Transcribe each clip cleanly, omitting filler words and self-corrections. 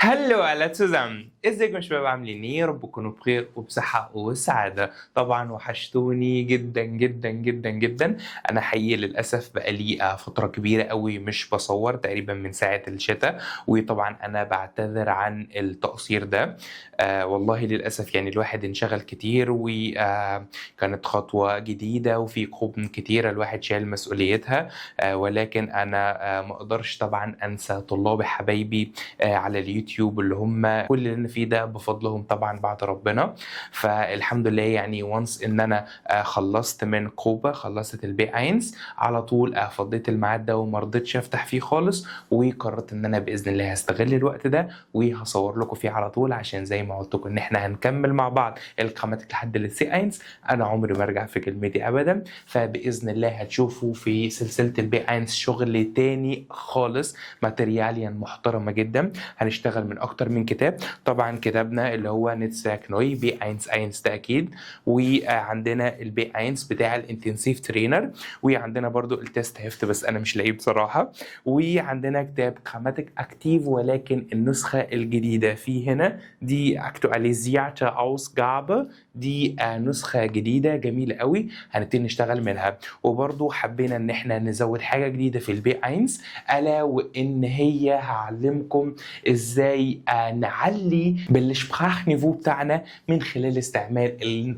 هلو على zusammen. ازيكم يا شباب عاملين ايه؟ يا رب تكونوا بخير وبصحة وسعادة. طبعا وحشتوني جدا جدا جدا جدا. انا حقيقي للاسف بقالي فترة كبيرة قوي مش بصور تقريبا من ساعة الشتاء، وطبعا انا بعتذر عن التقصير ده. والله للاسف يعني الواحد انشغل كتير وكانت خطوة جديدة وفي قوم كتيرة الواحد شايل مسؤوليتها. ولكن انا ما اقدرش طبعا انسى طلابي حبايبي على اليوتيوب اللي هم كل اللي انا فيه ده بفضلهم طبعا بعد ربنا. فالحمد لله يعني وانس ان انا خلصت من كوبا، خلصت البي اينز على طول، فضيت الميعاد ده وما رضيتش افتح فيه خالص، وقررت ان انا باذن الله هستغل الوقت ده وهصور لكم فيه على طول، عشان زي ما قلت لكم ان احنا هنكمل مع بعض القامات لحد السي اينز. انا عمري ما ارجع في كلمتي ابدا، فباذن الله هتشوفوا في سلسله البي اينز شغل تاني خالص، ماترياليا محترمه جدا. هنشتغل من اكتر من كتاب، طبعا كتابنا اللي هو نتساك نوي بي اينز اينز ده اكيد، وعندنا البي اينز بتاع الانتنسيف ترينر، وعندنا برضو التست هيفت بس انا مش لاقيه بصراحه، وعندنا كتاب جراماتيك اكتيف ولكن النسخه الجديده فيه هنا دي اكتواليزياتا اوسجابه، دي نسخه جديده جميله قوي هنبتدي نشتغل منها. وبرضو حبينا ان احنا نزود حاجه جديده في البي اينز، الا وان هي هعلمكم ازاي نعلي بالسبراخ نيفو بتاعنا من خلال استعمال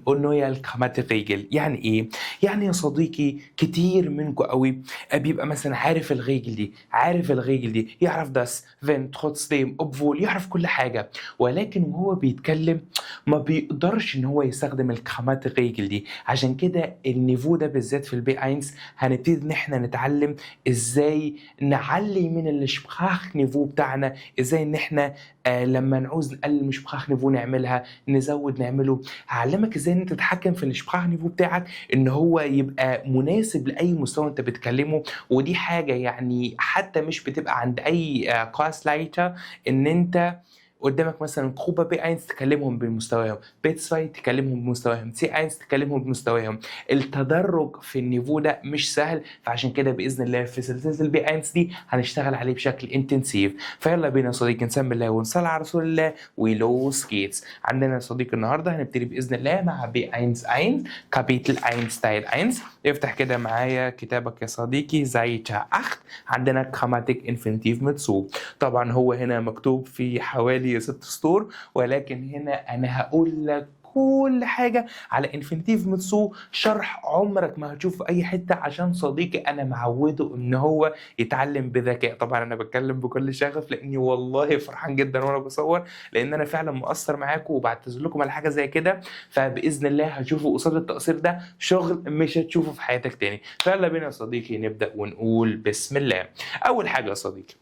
النويا الجراماتيك. يعني ايه؟ يعني يا صديقي كتير منكم قوي بيبقى مثلا عارف الريجل دي، عارف الريجل دي، يعرف داس فين تروتسديم اوبفول، يعرف كل حاجه، ولكن وهو بيتكلم ما بيقدرش ان هو يستخدم الجراماتيك دي. عشان كده النيفو ده بالذات في البي اينز هنبتدي ان احنا نتعلم ازاي نعلي من السبراخ نيفو بتاعنا، ازاي ان احنا لما نعوز نقلل مش سبراخ نيفو نعملها، نزود نعمله. هعلمك ازاي ان انت تتحكم في السبراخ نيفو بتاعك ان هو يبقى مناسب لاي مستوى انت بتكلمه. ودي حاجه يعني حتى مش بتبقى عند اي كلاس لايتر، ان انت قدامك مثلا كوبا بي 1 تكلمهم بمستواهم، بي 2 تكلمهم بمستواهم، سي 1 تكلمهم بمستواهم. التدرج في النيفو ده مش سهل، فعشان كده باذن الله في سلسله البي 1 دي هنشتغل عليه بشكل انتنسيف. فيلا بينا يا صديقي نسمي الله ونصلي على رسول الله ولوس جيتس. عندنا يا صديقي النهارده هنبتدي باذن الله مع بي 1 كابيتل 1 ستايل 1. افتح كده معايا كتابك يا صديقي زايتا 8. عندنا جراماتيك انفينيتيف متسو. طبعا هو هنا مكتوب في حوالي 6 سطور، ولكن هنا انا هقول لك كل حاجة على انفينيتيف متسو، شرح عمرك ما هتشوف في اي حتة، عشان صديقي انا معوده ان هو يتعلم بذكاء. طبعا انا بتكلم بكل شغف لاني والله فرحان جدا وانا بصور، لان انا فعلا مقصر معاكم وبعتذر لكم على حاجة زي كده. فباذن الله هتشوفوا قصاد التقصير ده شغل مش هتشوفه في حياتك تاني. فيلا بينا يا صديقي نبدأ ونقول بسم الله. اول حاجة يا صديقي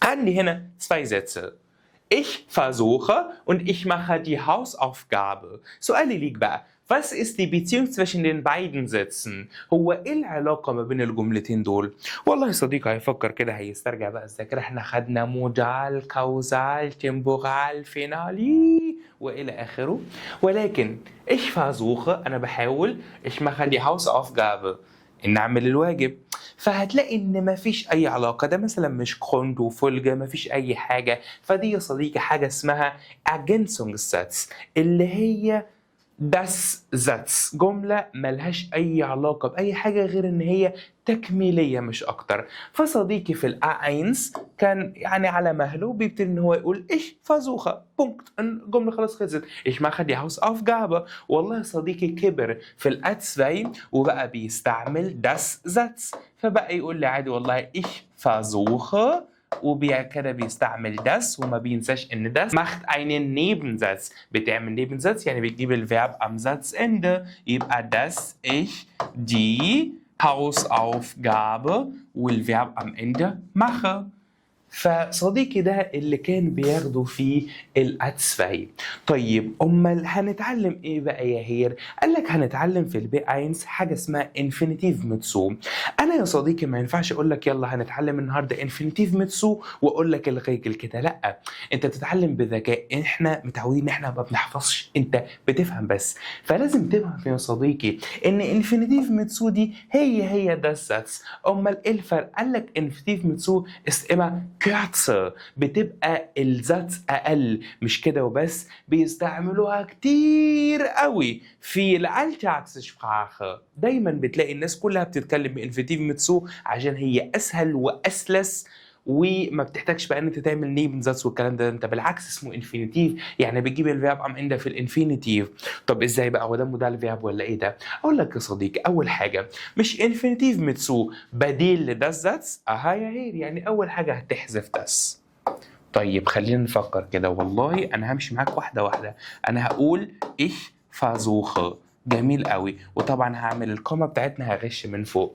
عندي هنا zwei Sätze. Ich versuche und ich mache die Hausaufgabe. سؤالي ليك بقى، was ist die Beziehung zwischen den beiden Sätzen؟ هو ايه العلاقة ما بين الجملتين دول؟ والله يا صديقي هيفكر كده، هيسترجع بقى الذاكرة، احنا خدنا مودال كاوزال تمبورال فينالي والى اخره. ولكن ich versuche انا بحاول، ich mache die Hausaufgabe ان اعمل الواجب، فهتلاقي ان مفيش اي علاقه، ده مثلا مش كوند وفولجه، مفيش اي حاجه. فدي يا صديقي حاجه اسمها Ergänzungssatz، اللي هي das Satz، جملة ملهاش أي علاقة بأي حاجة غير إن هي تكميلية مش أكتر. فصديقي في الA1 كان يعني على مهله بيبتدي إن هو يقول إيش فازوخة بونكت، الجملة خلاص خلصت، إيش ما خدي هاوس أوفجابة. والله صديقي كبر في الA2 وبقى بيستعمل das Satz، فبقى يقول لي عادي والله إيش فازوخة، وكده بيستعمل das وما بينساش ان das macht einen Nebensatz، بتعمل Nebensatz يعني بتجيب الفيرب am Satzende، يبقى dass ich die Hausaufgabe والفيرب am Ende mache. فصديقي ده اللي كان بياخده في الأتسفاي. طيب أمال هنتعلم إيه بقى يا هير؟ قال لك هنتعلم في البي اينز حاجة اسمها انفينيتيف متسو. أنا يا صديقي ما ينفعش أقول لك يلا هنتعلم النهاردة انفينيتيف متسو وأقول لك الغيجل كده، لأ، أنت تتعلم بذكاء. إحنا متعودين إن إحنا ما بنحفظش، أنت بتفهم بس. فلازم تفهم يا صديقي إن انفينيتيف متسو دي هي ده الساتس. أمال إيه الفرق؟ قال لك انفينيتيف متسو ist immer kürzer بتبقى الزاتس أقل. مش كده وبس، بيستعملوها كتير قوي في الالتاكسسprache. دايما بتلاقي الناس كلها بتتكلم بانفينيتيف متسو عشان هي أسهل وأسلس، وما بتحتاجش بقى ان انت تعمل نيبنزاتس والكلام ده. انت بالعكس اسمه انفينيتيف، يعني بتجيب الفيرب ام اندا في الانفينيتيف. طب ازاي بقى، هو ده مودال الفيرب ولا ايه ده؟ اقول لك يا صديقي، اول حاجه مش انفينيتيف متسو بديل لداس زاتس، اها يا هير، يعني اول حاجه هتحذف داس. طيب خلينا نفكر كده، والله انا همشي معاك واحده واحده. انا هقول ich versuche، جميل قوي، وطبعا هعمل القامه بتاعتنا هغش من فوق.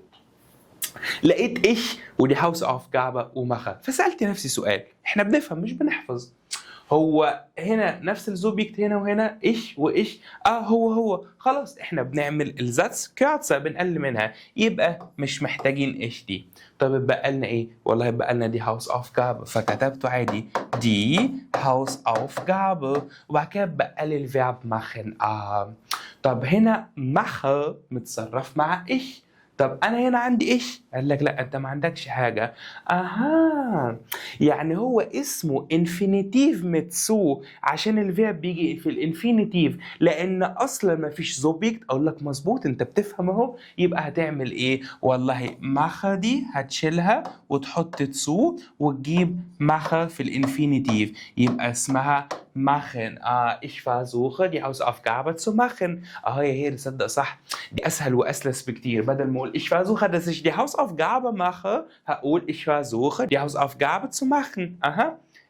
لقيت إيش ودي هاوس أوفجابة ومخا، فسألت نفسي سؤال، إحنا بنفهم مش بنحفظ. هو هنا نفس الزوبيكت هنا وهنا إيش وإيش، هو خلاص إحنا بنعمل الزاتس كاتسا بنقل منها، يبقى مش محتاجين إيش دي. طب اتبقى لنا إيه؟ والله اتبقى لنا دي هاوس أوفجابة، فكتبته عادي دي هاوس أوفجابة، وبعد كده اتبقى لي الفيرب ماخن. طب هنا مخا متصرف مع إيش. طب انا هنا عندي ايش؟ قال لك لا انت ما عندكش حاجه. يعني هو اسمه انفينيتيف متسو عشان الفيرب بيجي في الانفينيتيف، لان اصلا ما فيش زوبيكت. اقول لك مظبوط، انت بتفهم اهو. يبقى هتعمل ايه؟ والله ماخا دي هتشيلها وتحط تسو وتجيب ماخا في الانفينيتيف، يبقى اسمها machen. Ich versuche die Hausaufgabe zu machen. يا هير تصدق صح، دي اسهل واسلس بكتير. بدل ما اقول ich versuche dass ich die Hausaufgabe mache، هقول ich versuche die Hausaufgabe zu machen.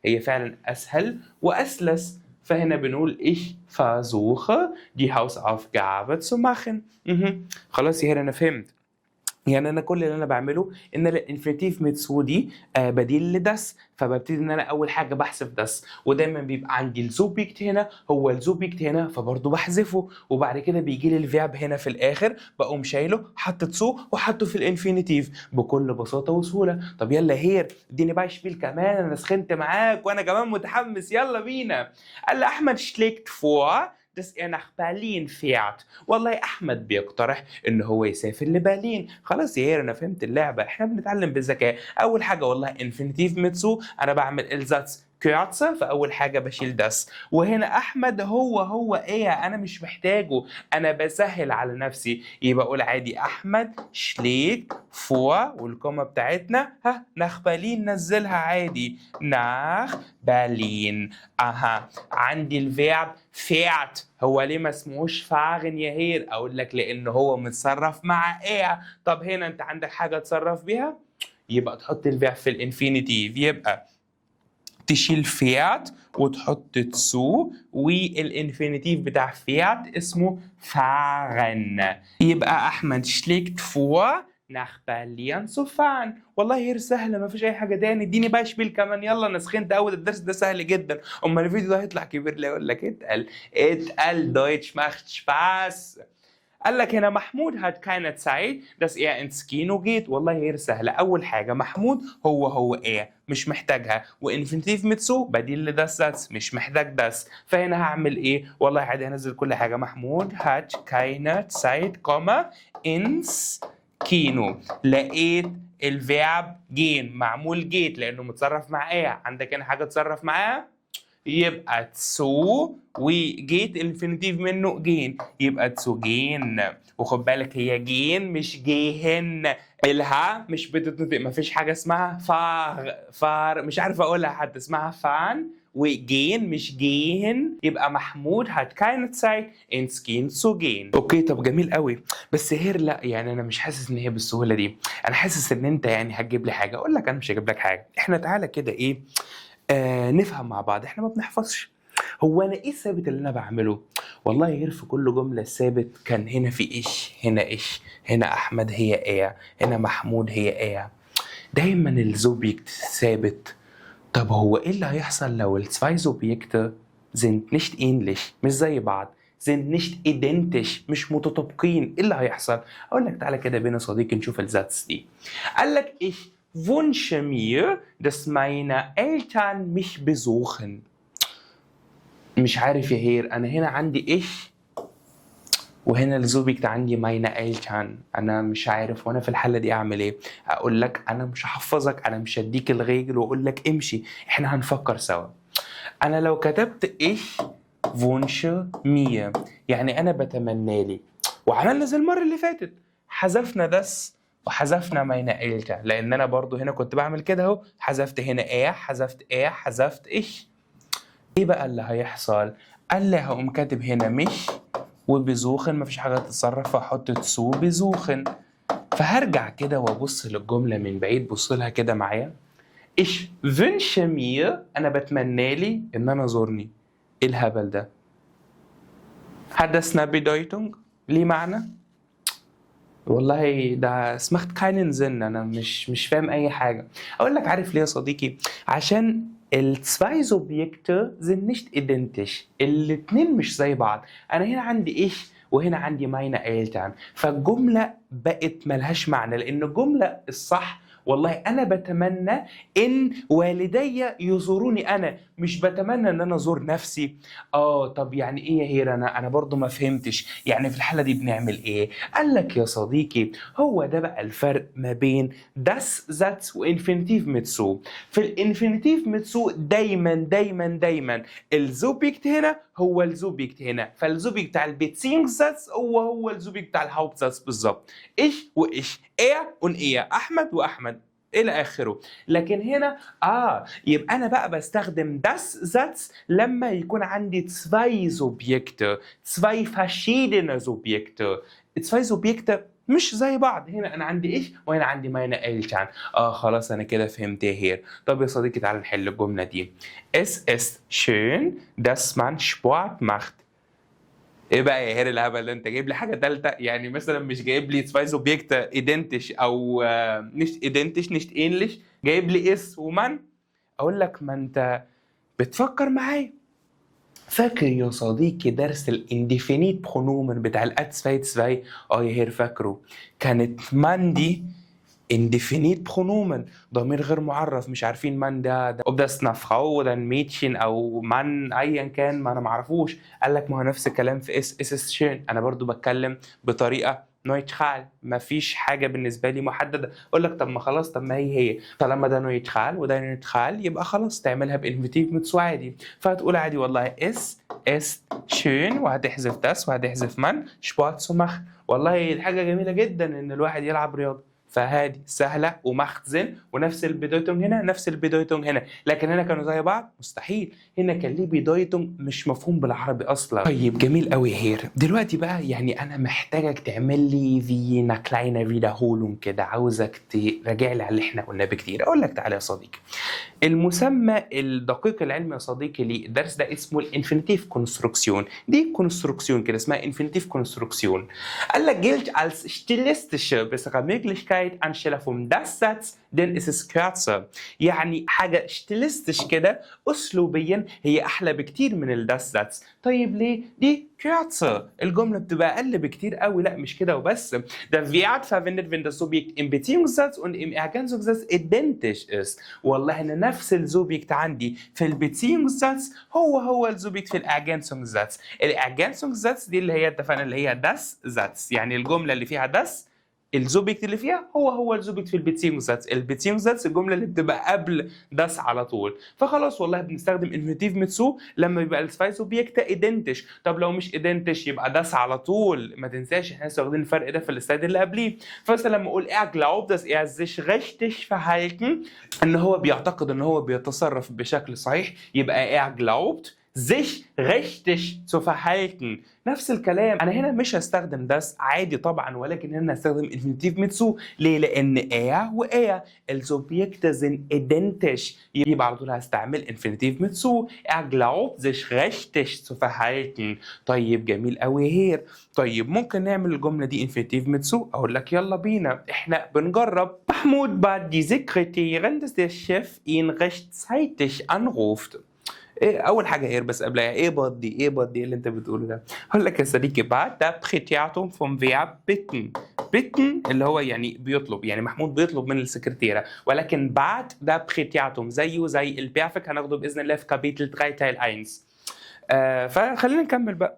هي فعلا اسهل واسلس. فهنا بنقول ich versuche die Hausaufgabe zu machen. خلاص يا هير انا فهمت. يعني انا كل اللي انا بعمله ان الانفينيتيف متسو دي بديل لداس، فببتدي ان انا اول حاجه بحذف داس، ودايما بيبقى عندي الزوبيكت هنا هو الزوبيكت هنا، فبرضه بحذفه، وبعد كده بيجي لي الفيرب هنا في الاخر بقوم شايله حط تسو وحطه في الانفينيتيف بكل بساطه وسهوله. طب يلا هير اديني بقى شبيل كمان، انا سخنت معاك وانا كمان متحمس، يلا بينا. قال لي احمد schlägt vor dass nach Berlin fährt. والله أحمد بيقترح إن هو يسافر لبرلين. خلاص يا هير أنا فهمت اللعبة، إحنا بنتعلم بالذكاء. أول حاجة والله infinitive متسو، أنا بعمل الزاتس كيرتسا، فأول حاجة بشيل داس. وهنا أحمد هو إيه، أنا مش محتاجه، أنا بسهل على نفسي. يبقى أقول عادي أحمد شليك فور، والكومة بتاعتنا ناخ برلين نزلها عادي ناخ برلين. عندي الفيرب فيرت، هو ليه ما اسمهوش فاغن يا هير؟ اقول لك لان هو متصرف مع ايه. طب هنا انت عندك حاجه تصرف بيها، يبقى تحط الفيرب في الانفينيتيف، يبقى تشيل فيرت وتحط تسو، والانفينيتيف بتاع فيرت اسمه فاغن. يبقى احمد schlägt vor nach Berlin zu fahren. والله هي سهله ما فيش اي حاجه تاني. اديني بقى شبيل كمان، يلا انا سخنت اول الدرس ده سهل جدا. امال الفيديو ده هيطلع كبير ليه؟ اقول لك اتقل دويتش macht Spaß. قال لك هنا محمود hat keine Zeit dass er ins Kino geht. والله هي سهله. اول حاجه محمود هو ايه مش محتاجها، وانفينيتيف متسو بديل لداس زاتس مش محتاج داس. فهنا هعمل ايه؟ والله عادي هنزل كل حاجه. محمود hat keine Zeit ins كينو. لقيت الفيرب جين معمول جيت لانه متصرف مع ايه. عندك هنا حاجه تصرف معاها، يبقى تسو، وجيت الانفينيتيف منه جين، يبقى تسو جين. وخد بالك هي جين مش جيهن، الها مش بتتنطق، مفيش حاجه اسمها فار مش عارف اقولها حتى، اسمها فان، وجين مش جيهن. يبقى محمود hat keine Zeit ins Kino zu gehen. اوكي طب جميل قوي، بس هير لا، يعني انا مش حاسس ان هي بالسهوله دي. انا حاسس ان انت يعني هتجيب لي حاجه. اقول لك انا مش هجيب لك حاجه، احنا تعالى كده ايه نفهم مع بعض. احنا ما بنحفظش. هو انا ايه الثابت اللي انا بعمله؟ والله غير في كل جمله الثابت كان هنا في ايش، هنا احمد هي ايه، هنا محمود هي ايه. دايما الزوبيكت ثابت. طب هو ايه اللي هيحصل لو الزواي Subjekte sind nicht ähnlich، مش زي بعض، sind nicht identisch، مش متطابقين؟ ايه اللي هيحصل؟ اقول لك تعالى كده بينا صديقي نشوف الزاتس دي. قال لك ich wünsche mir dass meine Eltern mich besuchen. مش عارف يا هير، انا هنا عندي وهنا الزوبيكت عندي meine Eltern. انا مش عارف وانا في الحاله دي اعمل ايه. اقول لك انا مش هحفظك، انا مش هديك الغيجل واقول لك امشي، احنا هنفكر سوا. انا لو كتبت ich wünsche mir يعني انا بتمنى لي، وعملنا زي المره اللي فاتت حذفنا das وحذفنا meine Eltern، لان انا برضو هنا كنت بعمل كده اهو، حذفت هنا حذفت حذفت ich. ايه بقى اللي هيحصل؟ قال لي هقوم كاتب هنا مش وبزوخن، مفيش حاجه تتصرف، فاحط تسو بزوخن. فهرجع كده وابص للجمله من بعيد، بص لها كده معايا. ich wünsche mir انا بتمنى لي ان انا زورني. ايه الهبل ده؟ hat das eine Bedeutung؟ ليه معنى؟ والله ده es macht keinen Sinn، انا مش فاهم اي حاجه. اقول لك عارف ليه يا صديقي؟ عشان الزواي Subjekte sind nicht identisch، الاتنين مش زي بعض. انا هنا عندي ich وهنا عندي meine Eltern، فالجمله بقت ملهاش معنى، لان الجمله الصح والله انا بتمنى ان والدي يزوروني، انا مش بتمنى ان انا ازور نفسي. طب يعني ايه يا هير؟ انا برضو ما فهمتش، يعني في الحاله دي بنعمل ايه؟ قال لك يا صديقي هو ده بقى الفرق ما بين das Satz وانفينيتيف ميتسو. في الانفينيتيف ميتسو دايما دايما دايما الزوبيكت هنا هو الزوبيكت هنا، فالزوبيكت بتاع البيتسينغساتس هو الزوبيكت بتاع الهاوبتساتس بالظبط، ايش وايش، ايه ايه، احمد واحمد الى اخره. لكن هنا يبقى انا بقى بستخدم das Satz لما يكون عندي zwei Subjekte، zwei verschiedene Subjekte، zwei Subjekte مش زي بعض. هنا انا عندي ايش وهنا عندي meine Eltern. خلاص انا كده فهمت يا هير. طب يا صديقي تعالى نحل الجمله دي. Es ist schön dass man Sport macht. ايه بقى يا هير الهبل ده؟ انت جايب لي حاجه ثالثه، يعني مثلا مش جايب لي zwei Subjekte identisch او nicht identisch nicht ähnlich، جايب لي اس ومن. اقول لك ما انت بتفكر معايا. فاكر يا صديقي درس الانديفينيت برونومن بتاع الاتسفايتسفاي؟ يا هير فاكره؟ كانت من دي انديفينيت برونومن، ضمير غير معرف، مش عارفين من ده ob das eine Frau oder ein Mädchen او من ايا كان، ما انا معرفوش. قال لك ما هو نفس الكلام في اس شين، انا برضو بتكلم بطريقه نويترال، ما فيش حاجه بالنسبه لي محدده. اقول لك طب ما خلاص، طب ما هي طالما ده نويترال وده نويترال يبقى خلاص تعملها بانفينيتيف ميتسو عادي. فهتقول عادي والله اس شين وهتحذف das وهتحذف من سبورت zu machen. والله الحاجه جميله جدا ان الواحد يلعب رياضه، فهذه سهله ومخزن، ونفس البدايتون هنا نفس البدايتون هنا، لكن هنا كانوا زي بعض مستحيل. هنا كان ليه بدايتون مش مفهوم بالعربي اصلا. طيب جميل قوي هير. دلوقتي بقى يعني انا محتاجك تعمل لي فينا كلاينه فيداهولون كده، عاوزك تراجع لي على اللي احنا قلناه بكتير. اقول لك تعالى يا صديقي، المسمى الدقيق العلمي يا صديقي للدرس ده اسمه الانفينيتيف كونستركسيون. دي كونستركسيون كده اسمها انفينيتيف كونستركسيون. قال لك gilt als stilistische bessere Möglichkeit anstelle vom das Satz denn es ist kürzer. يعني حاجه ستيلستش كده اسلوبيا هي احلى بكتير من الداس Satz. طيب ليه؟ دي kürzer، الجمله بتبقى اقل بكتير قوي. لا مش كده وبس، der Wert verwendet wenn das Subjekt im Beziehungssatz und im Ergänzungssatz identisch ist. والله ان نفس الزوبيكت عندي في البيتسينغساتس هو الزوبيكت في الارجانسونغساتس. الارجانسونغساتس دي اللي هي اتفقنا اللي هي das Satz، يعني الجمله اللي فيها das الزوبيكت اللي فيها هو الزوبيكت في البيتسينغساتس. البيتسينغساتس الجمله اللي بتبقى قبل das على طول. فخلاص والله بنستخدم انفينيتيف ميتسو لما يبقى الزواي سوبجكت ايدنتش. طب لو مش ايدنتش يبقى das على طول. ما تنساش احنا لسه واخدين الفرق ده في السلايد اللي قبليه. فمثلا لما اقول glaubt dass er sich richtig verhalten، ان هو بيعتقد ان هو بيتصرف بشكل صحيح، يبقى glaubt sich richtig zu verhalten. نفس الكلام، انا هنا مش هستخدم das عادي طبعا، ولكن هنا هستخدم infinitiv ميتسو. ليه؟ لان و السوبجكت sind identisch، يبقى على طول هستعمل infinitiv ميتسو. glaubt sich richtig zu verhalten. طيب جميل قوي هير. طيب ممكن نعمل الجمله دي infinitiv ميتسو؟ اقول لك يلا بينا، احنا بنجرب. محمود bat die Sekretärin dass der Chef ihn rechtzeitig anruft. ايه اول حاجه هير بس قبلها ايه بادي اللي انت بتقوله ده؟ هقول لك يا صديقي بعد ده بريتياتوم فوم فيرب بيتن اللي هو يعني بيطلب، يعني محمود بيطلب من السكرتيره، ولكن بعد ده بريتياتوم زيه زي البيرفكت هناخده باذن الله في كابيتل 3 تايل 1. فخلينا نكمل بقى.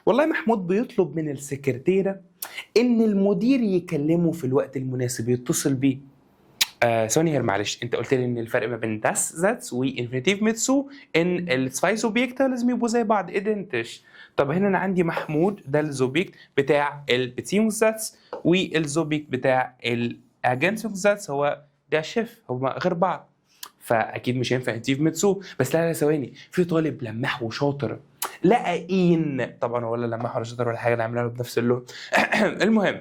والله محمود بيطلب من السكرتيرة إن المدير يكلمه في الوقت المناسب يتصل بيه. ثواني هنا معلش، انت قلت لي ان الفرق ما بين das Satz وانفينيتيف ميتسو ان الزواي سوبيكتا لازم يبقوا زي بعض ادنتش. طب هنا انا عندي محمود ده الزوبيكت بتاع البيتيونغزاتس والزوبيكت بتاع الاجنسونغزاتس هو ده شيف، هما غير بعض، فاكيد مش هينفع انفينيتيف ميتسو. بس لا ثواني، في طالب لماح وشاطر لقى ان طبعا ولا لماح ولا شاطر ولا حاجه، انا عاملها له بنفس اللون. المهم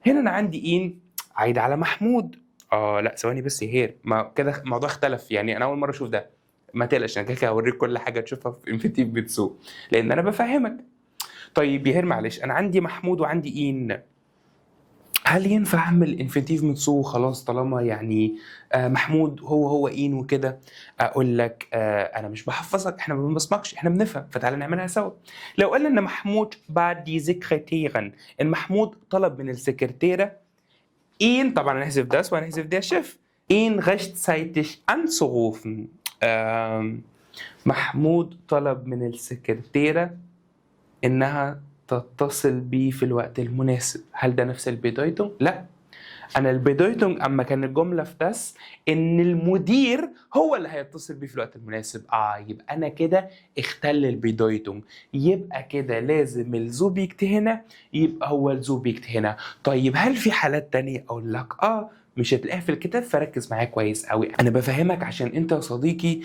هنا انا عندي ان عايد على محمود. لا ثواني بس يا هير، ما كده الموضوع اختلف، يعني انا اول مره اشوف ده. ما تقلقش، انا كده هوريك كل حاجه تشوفها في انفينيتيف بتسو لان انا بفهمك. طيب يا هير معلش، انا عندي محمود وعندي ان، هل ينفع اعمل انفينيتيف متسو خلاص طالما يعني محمود هو ان وكده؟ اقول لك انا مش بحفظك، احنا ما بنبصمكش، احنا بنفهم، فتعالى نعملها سوا. لو قلنا ان محمود بعد دي سكرتيرن، ان محمود طلب من السكرتيره ihn, طبعا هنحذف das وهنحذف der Chef, ihn rechtzeitig anzurufen. محمود طلب من السكرتيرة إنها تتصل بيه في الوقت المناسب. هل ده نفس البيدويتونج؟ لا، أنا البيدويتونج أما كان الجملة في das إن المدير هو اللي هيتصل بيه في الوقت المناسب. يبقى أنا كده اختل البيدويتونج، يبقى كده لازم الزوبيكت هنا يبقى هو الزوبيكت هنا. طيب هل في حالات تانية؟ أقول لك مش هتلاقيها في الكتاب، فركز معايا كويس قوي. انا بفهمك عشان انت يا صديقي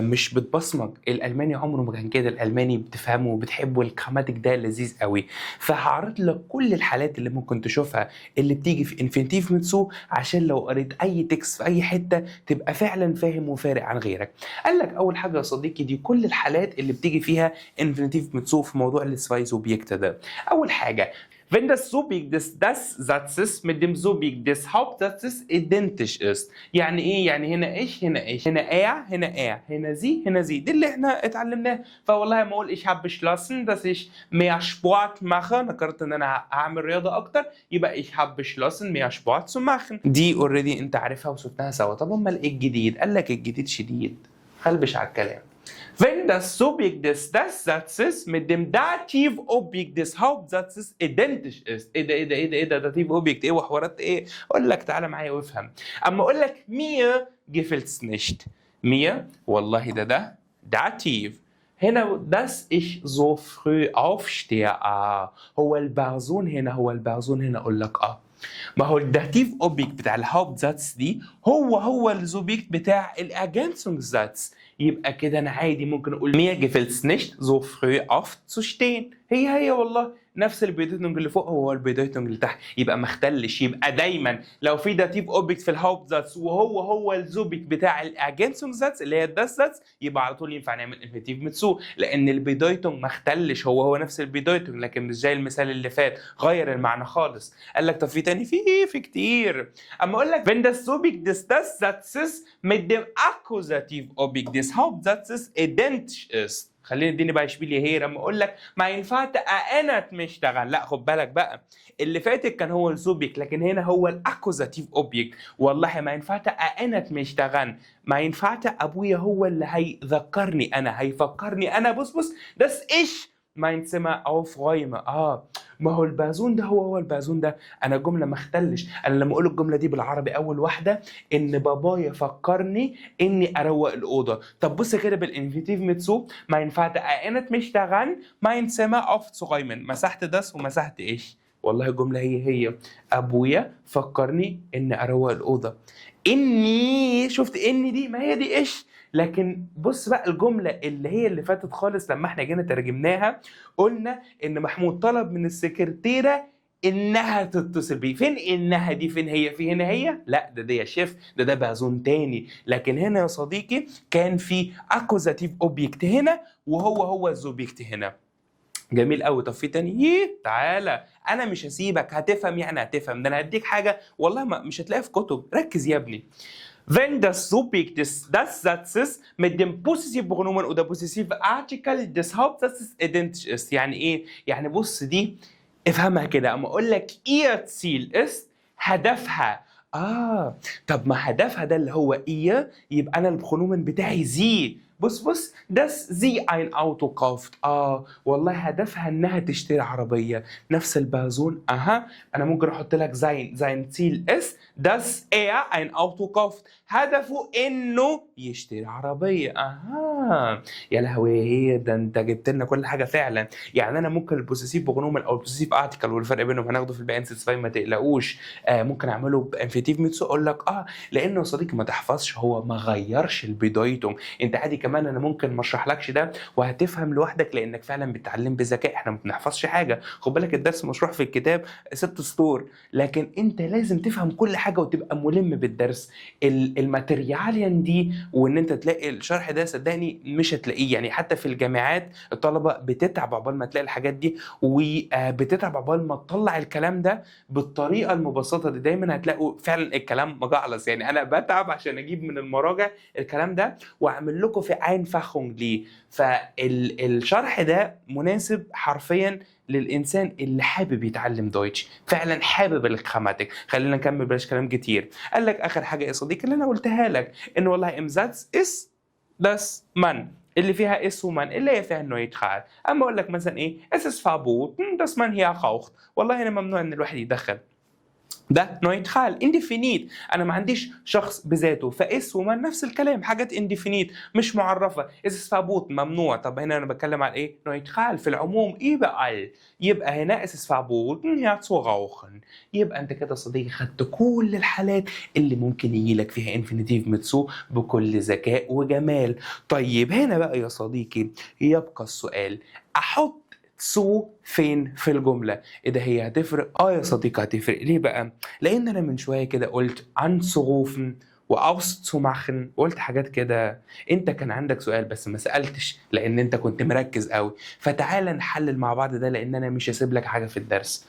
مش بتبصمج. الالماني عمره ما كان كده، الالماني بتفهمه وبتحبه، الجراماتيك ده لذيذ قوي. فهعرض لك كل الحالات اللي ممكن تشوفها اللي بتيجي في انفينيتيف متسو، عشان لو قريت اي تكست في اي حته تبقى فعلا فاهم وفارق عن غيرك. قال لك اول حاجه يا صديقي دي كل الحالات اللي بتيجي فيها انفينيتيف متسو في موضوع السواي سوبجكت ده. اول حاجه wenn das Subjekt des Satzes mit dem Subjekt des Hauptsatzes identisch ist. يعني ايه؟ يعني هنا ايش هنا ايش، هنا هنا هنا هنا دي اللي احنا اتعلمناه. فوالله ما اقول ich habe beschlossen dass ich mehr Sport mache، انا قررت ان انا هعمل رياضه اكتر، يبقى ich habe beschlossen mehr Sport zu machen. دي اوريدي انت عارفها وشفناها سوا. طب امال ايه الجديد؟ قال لك الجديد شديد، خلبش على الكلام. Wenn das Subjekt des Satzes mit dem Dativobjekt des Hauptsatzes identisch ist. ايه ده Dativobjekt ايه وحوارات ايه؟ اقول لك تعالى معايا وافهم. اما اقول لك mir gefällt's nicht. mir والله ده Dativ. هنا dass ich so früh aufstehe. هو البازون هنا، اقول لك ما هو الداتيف اوبجكت بتاع الهاوبتزاتس دي هو الزوبجكت بتاع الاجنسونغزاتس. يبقى كده انا عادي ممكن اقول mir gefällt's nicht so früh aufzustehen. هي والله نفس البيدويتونج اللي فوق هو البيدويتونج اللي تحت، يبقى ما اختلش. يبقى دايما لو في داتيف اوبجكت في الهاوبتزاتس وهو الزوبجكت بتاع الاجنسونغزاتس اللي هي الداساتس، يبقى على طول ينفع نعمل انفينيتيف متسو، لان البيدويتونج ما اختلش، هو نفس البيدويتونج، لكن مش زي المثال اللي فات غير المعنى خالص. قال لك طب في تاني؟ في كتير. اما اقول لك wenn das Subjekt des Satzes mit dem Akkusativobjekt des Hauptsatzes identisch ist. خليني اديني بقى اشبيلي هير. لما اقول لك ما ينفعش انا مشتغل، لا خد بالك بقى، اللي فاتت كان هو الزوبيك، لكن هنا هو الاكوزاتيف اوبجكت. والله ما ينفعش انا مشتغل، ما ينفعش ابويا هو اللي هيذكرني انا، هيفكرني انا. بص das ich mein Zimmer aufräume. ما هو البازون ده هو البازون ده. انا جمله ما اختلش. انا لما اقول الجمله دي بالعربي اول واحده ان بابايا فكرني اني اروق الاوضه. طب بص كده بالانفيتيف متسو ما ينفعش انا مشتغل mein Zimmer aufzuräumen. مسحت das ومسحت ايش؟ والله الجمله هي ابويا فكرني اني اروق الاوضه. اني شفت اني دي ما هي دي ايش. لكن بص بقى الجمله اللي فاتت خالص لما احنا جينا ترجمناها قلنا ان محمود طلب من السكرتيره انها تتصل بيه. فين انها دي؟ فين هي؟ في هنا هي؟ لا ده يا شيف، ده بازون تاني. لكن هنا يا صديقي كان في اكوزاتيف اوبجكت هنا وهو الزوبجكت هنا. جميل قوي. طب في تاني؟ تعالى انا مش هسيبك، هتفهم يعني هتفهم. ده انا هديك حاجه والله مش هتلاقيها في كتب. ركز يا ابني. Wenn das Subjekt des Satzes mit dem Possessivpronomen oder Possessivartikel des Hauptsatzes identisch ist. يعني ايه؟ يعني بص دي افهمها كده. اما اقول لك ihr Ziel ist هدفها. طب ما هدفها ده اللي هو ihr، يبقى انا البرونومن بتاعي زي بص dass sie ein Auto kauft. والله هدفها انها تشتري عربية. نفس البازون. انا ممكن احط لك sein Ziel ist dass er ein Auto kauft. هدفه انه يشتري عربية. يا لهوي، هي ده انت جبت لنا كل حاجة فعلا. يعني انا ممكن البوسيسيف بغنومال او البوسيسيف ارتكل والفرق بينهم هناخده في البيان سيتسفاي، ما تقلقوش. ممكن اعمله بانفيتيف ميتسو. اقول لك لانه يا صديقي ما تحفظش، هو ما غيرش البدايته. انت عادي كمان انا ممكن ما اشرحلكش ده وهتفهم لوحدك لانك فعلا بتتعلم بذكاء. احنا ما بنحفظش حاجه، خد بالك الدرس مشروح في الكتاب 6 سطور، لكن انت لازم تفهم كل حاجه وتبقى ملم بالدرس. الماتيرياليان دي وان انت تلاقي الشرح ده صدقني مش هتلاقيه. يعني حتى في الجامعات الطلبه بتتعب عقبال ما تلاقي الحاجات دي، وبتتعب عقبال ما تطلع الكلام ده بالطريقه المبسطه دي. دايما هتلاقوا فعلا الكلام مجعلص. يعني انا بتعب عشان اجيب من المراجع الكلام ده واعمل لكم في Einfachung ليه. فالشرح ده مناسب حرفيا للإنسان اللي حابب يتعلم دويتش، فعلا حابب الجراماتيك. خلينا نكمل بلاش كلام كتير. قال لك آخر حاجة يا صديقي اللي أنا قلتها لك، إن والله im Satz ist das man اللي فيها اس ومن اللي هي فيها نويترال. أما أقول لك مثلا إيه es ist verboten dass man hier raucht. والله هنا ممنوع إن الواحد يدخن. ده نويترال انديفينيت. انا ما عنديش شخص بذاته، فاس ومن نفس الكلام، حاجات انديفينيت مش معرفه. اس فابوت ممنوع. طب هنا انا بتكلم على ايه؟ نويترال في العموم überall. يبقى هنا اس فابوت هي zu rauchen. يبقى انت كده صديقي خدت كل الحالات اللي ممكن يجي لك فيها انفينيتيف متسو بكل ذكاء وجمال. طيب هنا بقى يا صديقي يبقى السؤال، احط سو فين في الجملة؟ ايه ده، هي هتفرق؟ يا صديقي هتفرق. ليه بقى؟ لان انا من شوية كده قلت anzurufen وauszumachen وقلت حاجات كده. انت كان عندك سؤال بس ما سألتش لان انت كنت مركز قوي. فتعالى نحلل مع بعض ده لان انا مش هسيب لك حاجة في الدرس.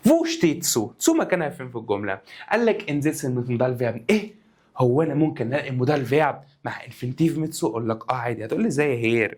wo steht so مكانها فين في الجملة؟ قال لك انزيتسن mit modal verben. ايه هو انا ممكن الاقي modal verb مع infinitive mit so؟ اقول لك عادي. هتقول لي ازاي يا هير؟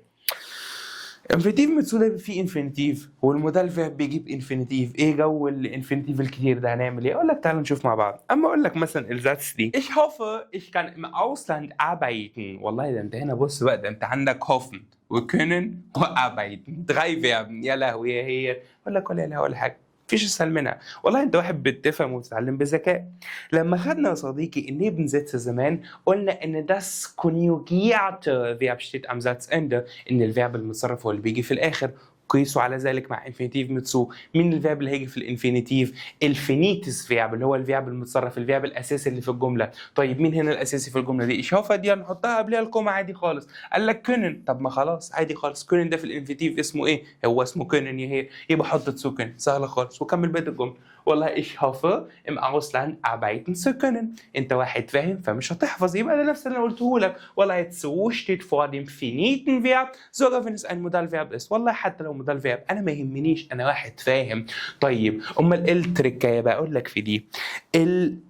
انفينيتيف متسو ده فيه انفينيتيف والمودال فيرب بيجيب انفينيتيف. ايه جو الانفينيتيف الكتير ده؟ هنعمل ايه؟ اقول لك تعال نشوف مع بعض. اما اقول لك مثلا الزاتس دي ich hoffe ich kann im Ausland arbeiten. والله ده انت هنا بص بقى، ده انت عندك hoffen وكنن وarbeiten 3 فيربن. يا لهوي يا هي، اقول لك ولا لا ولا حاجه، مفيش اسهل منها. والله انت واحد بتفهم وتتعلم بذكاء. لما خدنا يا صديقي النيبنزيتس زمان قلنا ان das konjugierte Verb steht am Satzende، ان الفيرب المتصرف هو اللي بيجي في الاخر. قيسوا على ذلك مع انفينيتيف متسو. مين الفيرب اللي هيجي في الانفينيتيف؟ الفينيتس فيرب اللي هو الفيرب المتصرف، الفيرب الاساسي اللي في الجمله. طيب مين هنا الاساسي في الجمله دي؟ اشهافه دي هنحطها قبلها الكوما عادي خالص. قال لك كونن. طب ما خلاص عادي خالص، كونن ده في الانفينيتيف اسمه ايه؟ هو اسمه كونن يبقى حط تسوكن سهله خالص وكمل بقيه الجمله. والله ich hoffe im Ausland arbeiten zu können. انت واحد فاهم فمش هتحفظ، يبقى ده نفس اللي انا قلته لك. والله zu steht vor dem finiten Verb sogar wenn es ein Modalverb ist. والله حتى لو Modalverb انا ما يهمنيش، انا واحد فاهم. طيب امال ايه التركايه بقى؟ اقول لك في دي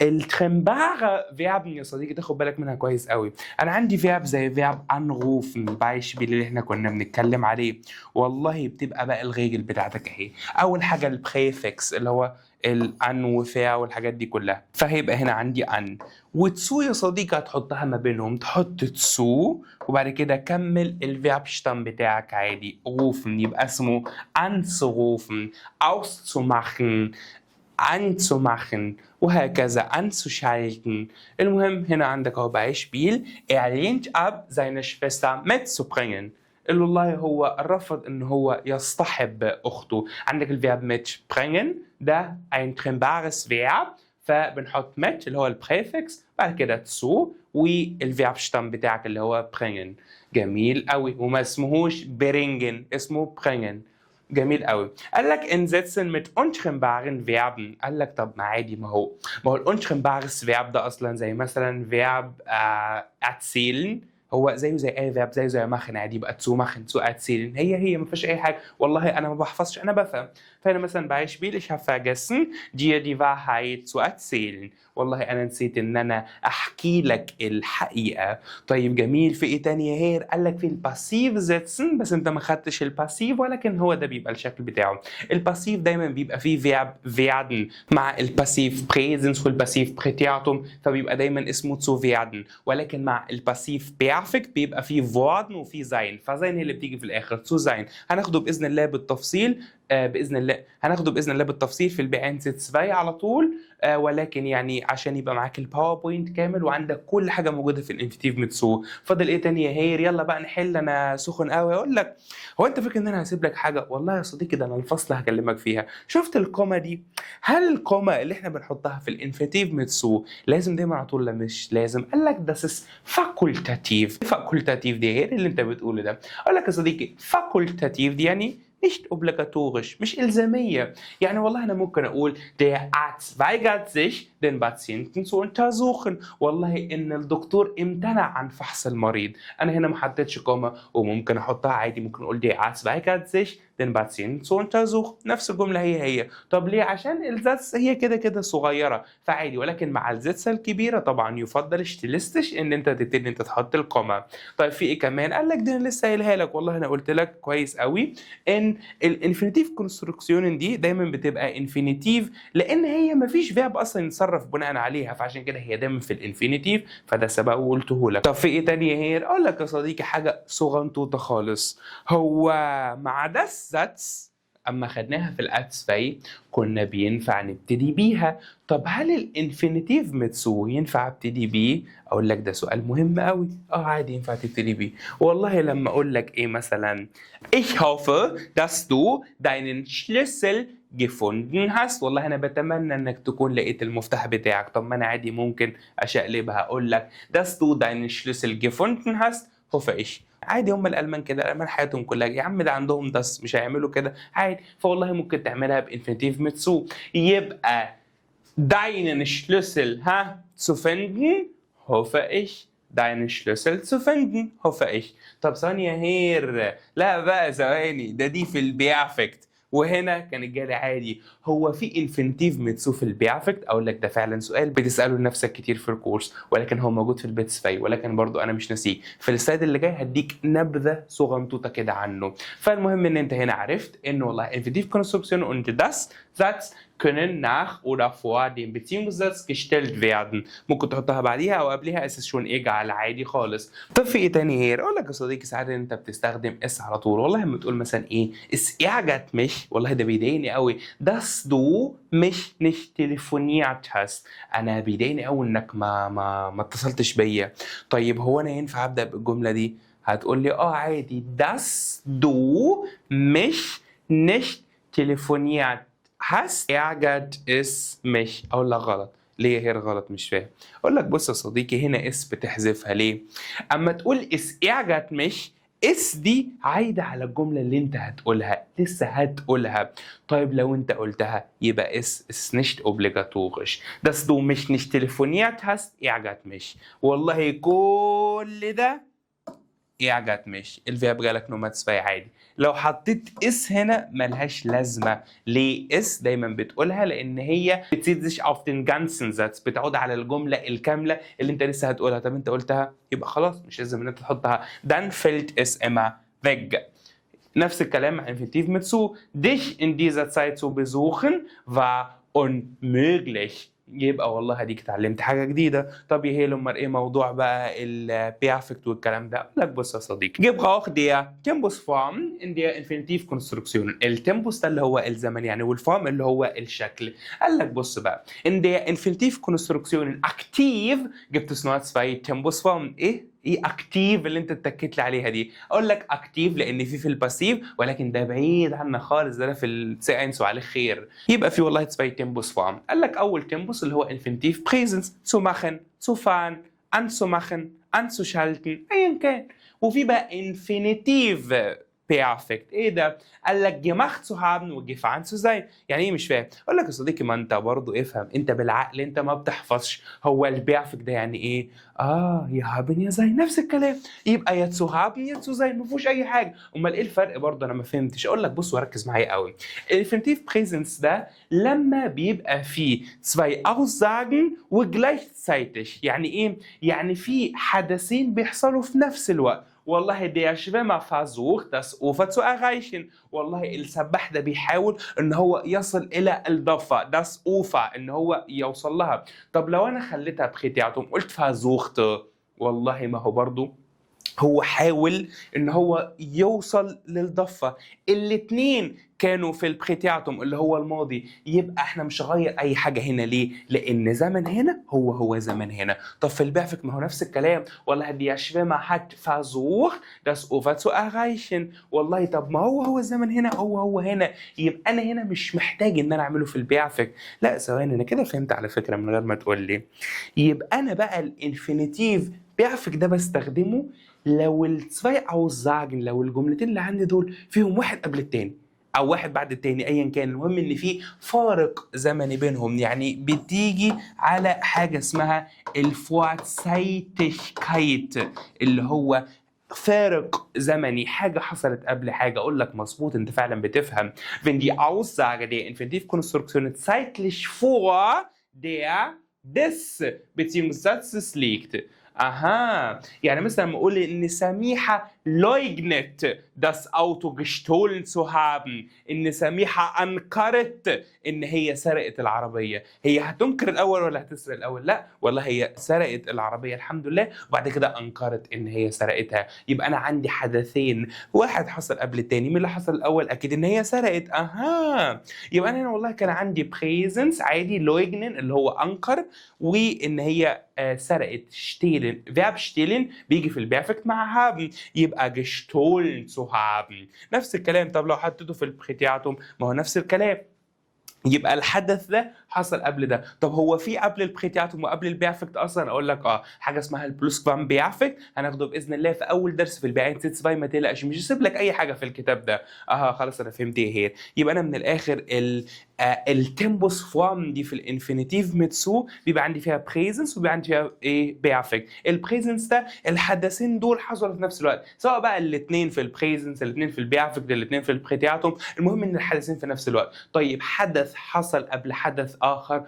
الترمباره فيرب يا صديقي تاخد بالك منها كويس قوي. انا عندي فيرب زي فيرب anrufen بايشبيل اللي احنا كنا بنتكلم عليه. والله بتبقى بقى الريجل بتاعتك اهي. اول حاجه البريفكس اللي هو الان وفيا والحاجات دي كلها، فهيبقى هنا عندي ان وتسو يا صديقي هتحطها ما بينهم، تحط تسو وبعد كده كمل الفيرب شتام بتاعك عادي. روفن يبقى اسمه anzurufen auszumachen anzumachen وهكذا anzuschalten. المهم هنا عندك اهو Beispiel er lehnt ab seine Schwester mitzubringen. اللي والله هو رفض ان هو يصطحب اخته. عندك الفيرب mitbringen ده ein trennbares Verb، فبنحط mit اللي هو البريفكس بعد كده تسو والفيرب شتام بتاعك اللي هو bringen. جميل قوي. وما اسمهوش bringen، اسمه bringen. جميل قوي. قال لك انsetzen mit untrennbaren Verben. قال لك طب ما عادي، ما هو الuntrennbares Verb ده اصلا زي مثلا verb erzählen، هو زيه اي فيرب زي ماخن عادي، يبقى تسو ماخن تسو اتسيلن. هي ما فيش اي حاجه. والله انا ما بحفظش، انا بفهم. فانا مثلا Beispiel ich habe vergessen dir die Wahrheit zu erzählen. والله انا نسيت ان انا احكي لك الحقيقه. طيب جميل. في ايه تاني يا هير؟ قال لك في الباسيف زيتسن، بس انت ما خدتش الباسيف، ولكن هو ده بيبقى الشكل بتاعه. الباسيف دايما بيبقى فيه فيرب werden مع الباسيف بريزنس والباسيف بريتياتوم، فبيبقى دايما اسمه zu werden. ولكن مع الباسيف بيرفكت perfect بيبقى فيه worden وفيه sein، فزين هي اللي بتيجي في الاخر zu sein. هناخده باذن الله بالتفصيل، باذن الله هناخده باذن الله بالتفصيل في البيانسيت 2 على طول. ولكن يعني عشان يبقى معاك الباوربوينت كامل وعندك كل حاجه موجوده في الانفينيتيف متسو. فاضل ايه تاني يا هير؟ يلا بقى نحل، انا سخن قوي. اقول لك، هو انت فاكر ان انا هسيب لك حاجه؟ والله يا صديقي ده انا الفصل هكلمك فيها. شفت الكوما دي؟ هل الكوما اللي احنا بنحطها في الانفينيتيف متسو لازم دايما على طول؟ لا مش لازم. قال لك ده فاكولتاتيف. فاكولتاتيف دي هير اللي انت بتقوله ده. اقول لك يا صديقي فاكولتاتيف دي يعني nicht obligatorisch، مش إلزامية. يعني والله أنا ممكن أقول der Arzt weigert sich den Patienten zu untersuchen، والله إن الدكتور امتنع عن فحص المريض. أنا هنا ما حطيتش كوما وممكن أحطها عادي، ممكن أقول der Arzt weigert sich den Patienten zu untersuchen، نفس الجملة هي. طب ليه؟ عشان الزاتس هي كده كده صغيرة فعادي، ولكن مع الزاتس الكبيرة طبعا يفضل ستيلستش إن أنت تبتدي أنت تحط الكوما. طيب في إيه كمان؟ قال لك ده أنا لسه قايلها لك، والله أنا قلت لك كويس قوي إن الانفينيتيف كونستركسيون دي دايما بتبقى انفينيتيف لان هي مفيش فيرب اصلا يتصرف بناء عليها، فعشان كده هي دايما في الانفينيتيف. فده سبق وقلته لك. طب في ايه تاني يا هير؟ اقول لك يا صديقي حاجه صغنطوطه خالص. هو مع ده الزاتس اما خدناها في الاتسفاي كنا بينفع نبتدي بيها. طب هل الانفينيتيف متسو ينفع ابتدي بيه؟ اقول لك ده سؤال مهم قوي. عادي ينفع تبتدي بيه. والله لما اقول لك ايه مثلا ich hoffe dass du deinen Schlüssel gefunden hast، والله انا بتمنى انك تكون لقيت المفتاح بتاعك. طب ما انا عادي ممكن اشقلبها اقول لك dass du deinen Schlüssel gefunden hast hoffe ich. عادي، هم الالمان كده، الالمان حياتهم كلها يا عم ده عندهم دس مش هيعملوا كده عادي. فوالله ممكن تعملها بانفينيتيف متسو، يبقى deinen Schlüssel zu finden hoffe ich deinen Schlüssel zu finden hoffe ich. طب ثانية هير، لا بقى ثواني، ده دي في البيرفكت وهنا كان جالي عادي. هو في انفينيتيف متسو في البيرفكت؟ اقول لك ده فعلا سؤال بتساله لنفسك كتير في الكورس، ولكن هو موجود في البيتس فاي، ولكن برضو انا مش ناسيه. في السلايد اللي جاي هديك نبذه صغنطوطه كده عنه. فالمهم ان انت هنا عرفت ان والله انفينيتيف كونستركشن und das Satz können nach oder vor dem Beziehungssatz gestellt werden. ممكن تحطها بعديها او قبلها اساس شون ايجعل عادي خالص. طب في ايه تاني هير؟ اقول لك يا صديقي ساعات انت بتستخدم اس على طول. والله لما تقول مثلا ايه es ärgert mich، والله ده بيضايقني قوي dass du mich nicht telefoniert hast، انا بيضايقني قوي انك ما اتصلتش بيا. طيب هو انا ينفع ابدا بالجمله دي؟ هتقول لي عادي dass du mich nicht telefoniert hast ärgert es mich. اقول لك غلط. ليه هي غلط؟ مش فاهم. اقول لك بص يا صديقي هنا اس بتحذفها ليه؟ اما تقول es ärgert mich، اس دي عايده على الجمله اللي انت هتقولها، لسه هتقولها. طيب لو انت قلتها يبقى es nicht obligatorisch dass du mich nicht telefoniert hast ärgert mich. والله كل ده ärgert mich الفيرب جالك نومات 2 عادي. لو حطيت اس هنا ملهاش لازمه. ليه اس دايما بتقولها؟ لان هي بتزيد sich auf den ganzen Satz، بتعود على الجمله الكامله اللي انت لسه هتقولها. طب انت قلتها يبقى خلاص مش لازم ان انت تحطها. dann fällt es immer weg. نفس الكلام مع infinitiv mit zu. dich in dieser Zeit zu besuchen war unmöglich. يبقى والله هديك اتعلمت حاجه جديده. طب يا هيلو امال ايه موضوع بقى البيرفكت والكلام ده؟ اقول لك بص يا صديقي gebrauch der Tempusform in der Infinitivkonstruktion. التمبوس ده اللي هو الزمن يعني، والفورم اللي هو الشكل. قال لك بص بقى in der Infinitivkonstruktion aktiv gibt es nur 2 Tempusformen. ايه اكتيف اللي انت اتكيت لي عليها دي؟ اقول لك اكتيف لان في الباسيف، ولكن ده بعيد عنا خالص، ده في الساينس وعليه خير. يبقى في والله 2 تمبوس فورم. قال لك اول تمبوس اللي هو انفينيتيف بريزنس zu machen zu fahren anzumachen anzuschalten ايا كان. وفي بقى انفينيتيف بيرفكت. ايه ده؟ قال لك gemacht zu haben وgefahren zu sein. يعني ايه مش فاهم؟ اقول لك يا صديقي ما انت برضه افهم، انت بالعقل انت ما بتحفظش. هو البيرفكت ده يعني ايه؟ يا haben يا sein، نفس الكلام. يبقى يا zu haben يا zu sein، ما فيهوش اي حاجه. امال ايه الفرق برضه؟ انا ما فهمتش. اقول لك بص وركز معايا قوي. الانفينيتيف بريزنس ده لما بيبقى فيه 2 Aussagen وgleichzeitig. يعني ايه؟ يعني في حدثين بيحصلوا في نفس الوقت. والله der Schwimmer versucht das Ufer zu erreichen. والله السباح ده بيحاول ان هو يصل الى الضفة das Ufer، ان هو يوصل لها. طب لو انا خليتها بختياتهم قلت versucht، والله ما هو برضو هو حاول ان هو يوصل للضفة. الاتنين كانوا في البريتياتوم اللي هو الماضي، يبقى احنا مش هغير اي حاجة هنا. ليه؟ لان زمن هنا هو زمن هنا. طب في البرفكت ما هو نفس الكلام، والله der Schwimmer hat versucht das Ufer zu erreichen. والله طب ما هو الزمن هنا هو هنا، يبقى انا هنا مش محتاج ان انا اعمله في البرفكت. لا ثواني، انا كده فهمت على فكرة من غير ما تقول لي. يبقى انا بقى الانفينيتيف بيرفكت ده بستخدمه لو الزاي Aussagen، لو الجملتين اللي عندي دول فيهم واحد قبل التاني او واحد بعد التاني ايا كان، المهم ان في فارق زمني بينهم. يعني بتيجي على حاجه اسمها الفورزيتlichkeit اللي هو فارق زمني، حاجه حصلت قبل حاجه. اقول لك مظبوط، انت فعلا بتفهم. wenn die Aussage der Infinitivkonstruktion zeitlich vor der des Beziehungssatzes liegt. اها، يعني مثلا لما اقول ان سميحه leugnet das Auto gestohlen zu haben، ان سميحه انكرت ان هي سرقت العربيه. هي هتنكر الاول ولا هتسرق الاول؟ لا والله هي سرقت العربيه الحمد لله، وبعد كده انكرت ان هي سرقتها. يبقى انا عندي حدثين، واحد حصل قبل التاني. مين اللي حصل الاول؟ اكيد ان هي سرقت. اها، يبقى انا هنا والله كان عندي presence عادي leugnen اللي هو انكر، وان هي سرقت stehlen. verb stehlen بيجي في البيرفكت مع haben، يبقى gestohlen zu haben. نفس الكلام. طب لو حطيته في البريتياتوم ما هو نفس الكلام، يبقى الحدث ده حصل قبل ده. طب هو في قبل البريتياتوم وقبل البيرفكت اصلا؟ اقول لك حاجه اسمها البلوسكفام بيرفكت، هناخده باذن الله في اول درس في البيان سيتس باي. ما تقلقش، مش هسيب لك اي حاجه في الكتاب ده. خلاص انا فهمت ايه هي. يبقى انا من الاخر التمبوس فورم دي في الانفينيتيف ميتسو بيبقى عندي فيها بريزنس وبيبقى عندي فيها ايه؟ بيرفكت. البريزنس ده الحدثين دول حصلوا في نفس الوقت، سواء بقى الاثنين في البريزنس، الاثنين في البيرفكت، الاثنين في البريتياتوم، المهم ان الحدثين في نفس الوقت. طيب حدث حصل قبل حدث اخر،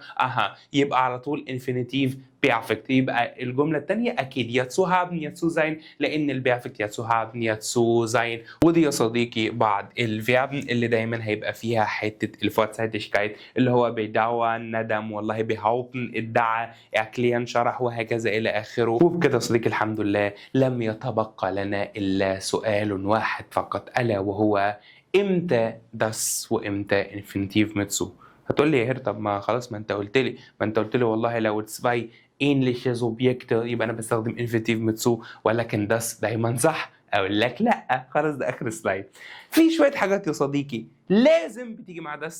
يبقى على طول انفينيتيف بيرفكت. يبقى الجمله الثانيه اكيد يا zu haben يا zu sein، لان البيرفكت يا zu haben يا zu sein. ودي يا صديقي بعض الفيربن اللي دايما هيبقى فيها حته الفورزيتlichkeit اللي هو bedauern، ندم، والله behaupten، ادعى، erklären، شرح، وهكذا الى اخره. وبكده يا صديقي الحمد لله لم يتبقى لنا الا سؤال واحد فقط، الا وهو امتى das وامتى infinitiv ميتسو. هتقول لي يا هير طب ما خلاص، ما انت قلت لي والله لو zwei ähnliche Subjekte يبقى انا بستخدم infinitiv ميتسو، ولكن das دايما صح. اقول لك لا، خلاص ده اخر سلايد. في شويه حاجات يا صديقي لازم بتيجي مع das،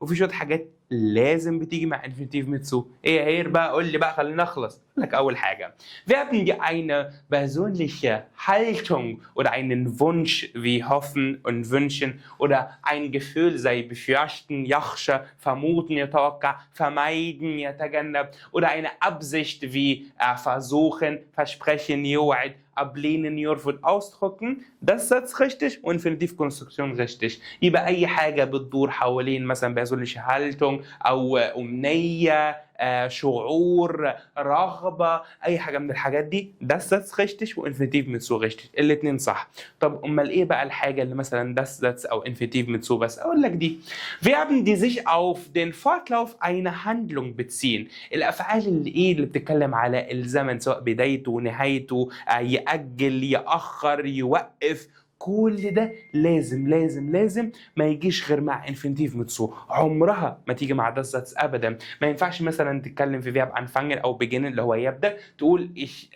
وفي شويه حاجات لازم بتيجي مع infinitiv ميتسو. ايه يا هير بقى؟ قول لي بقى، خلينا نخلص. لك اول حاجه werden die eine persönliche Haltung oder einen Wunsch wie hoffen und wünschen oder ein Gefühl sei befürchten يخشى vermuten يتوقع vermeiden يتجنب oder eine Absicht wie versuchen versprechen يوعد ablehnen يرفض ausdrücken. das Satz richtig وinfinitivkonstruktion richtig. يبقى اي حاجه بتدور حوالين مثلا persönliche Haltung او امنيه، شعور، رغبه، اي حاجه من الحاجات دي das Satz richtig وانفينيتيف ميتسو richtig، الاثنين صح. طب امال ايه بقى الحاجه اللي مثلا das Satz او انفينيتيف ميتسو بس؟ اقول لك دي Verben die sich auf den Fortlauf einer Handlung beziehen. الافعال اللي بتتكلم على الزمن، سواء بدايته نهايته، يأجل يأخر يوقف، كل ده لازم لازم لازم ما يجيش غير مع انفينيتيف ميتسو. عمرها ما تيجي مع das Satz ابدا. ما ينفعش مثلا تتكلم في فيرب anfangen او beginnen اللي هو يبدا، تقول ich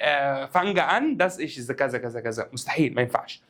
fange an dass ich كذا كذا كذا، مستحيل، ما ينفعش.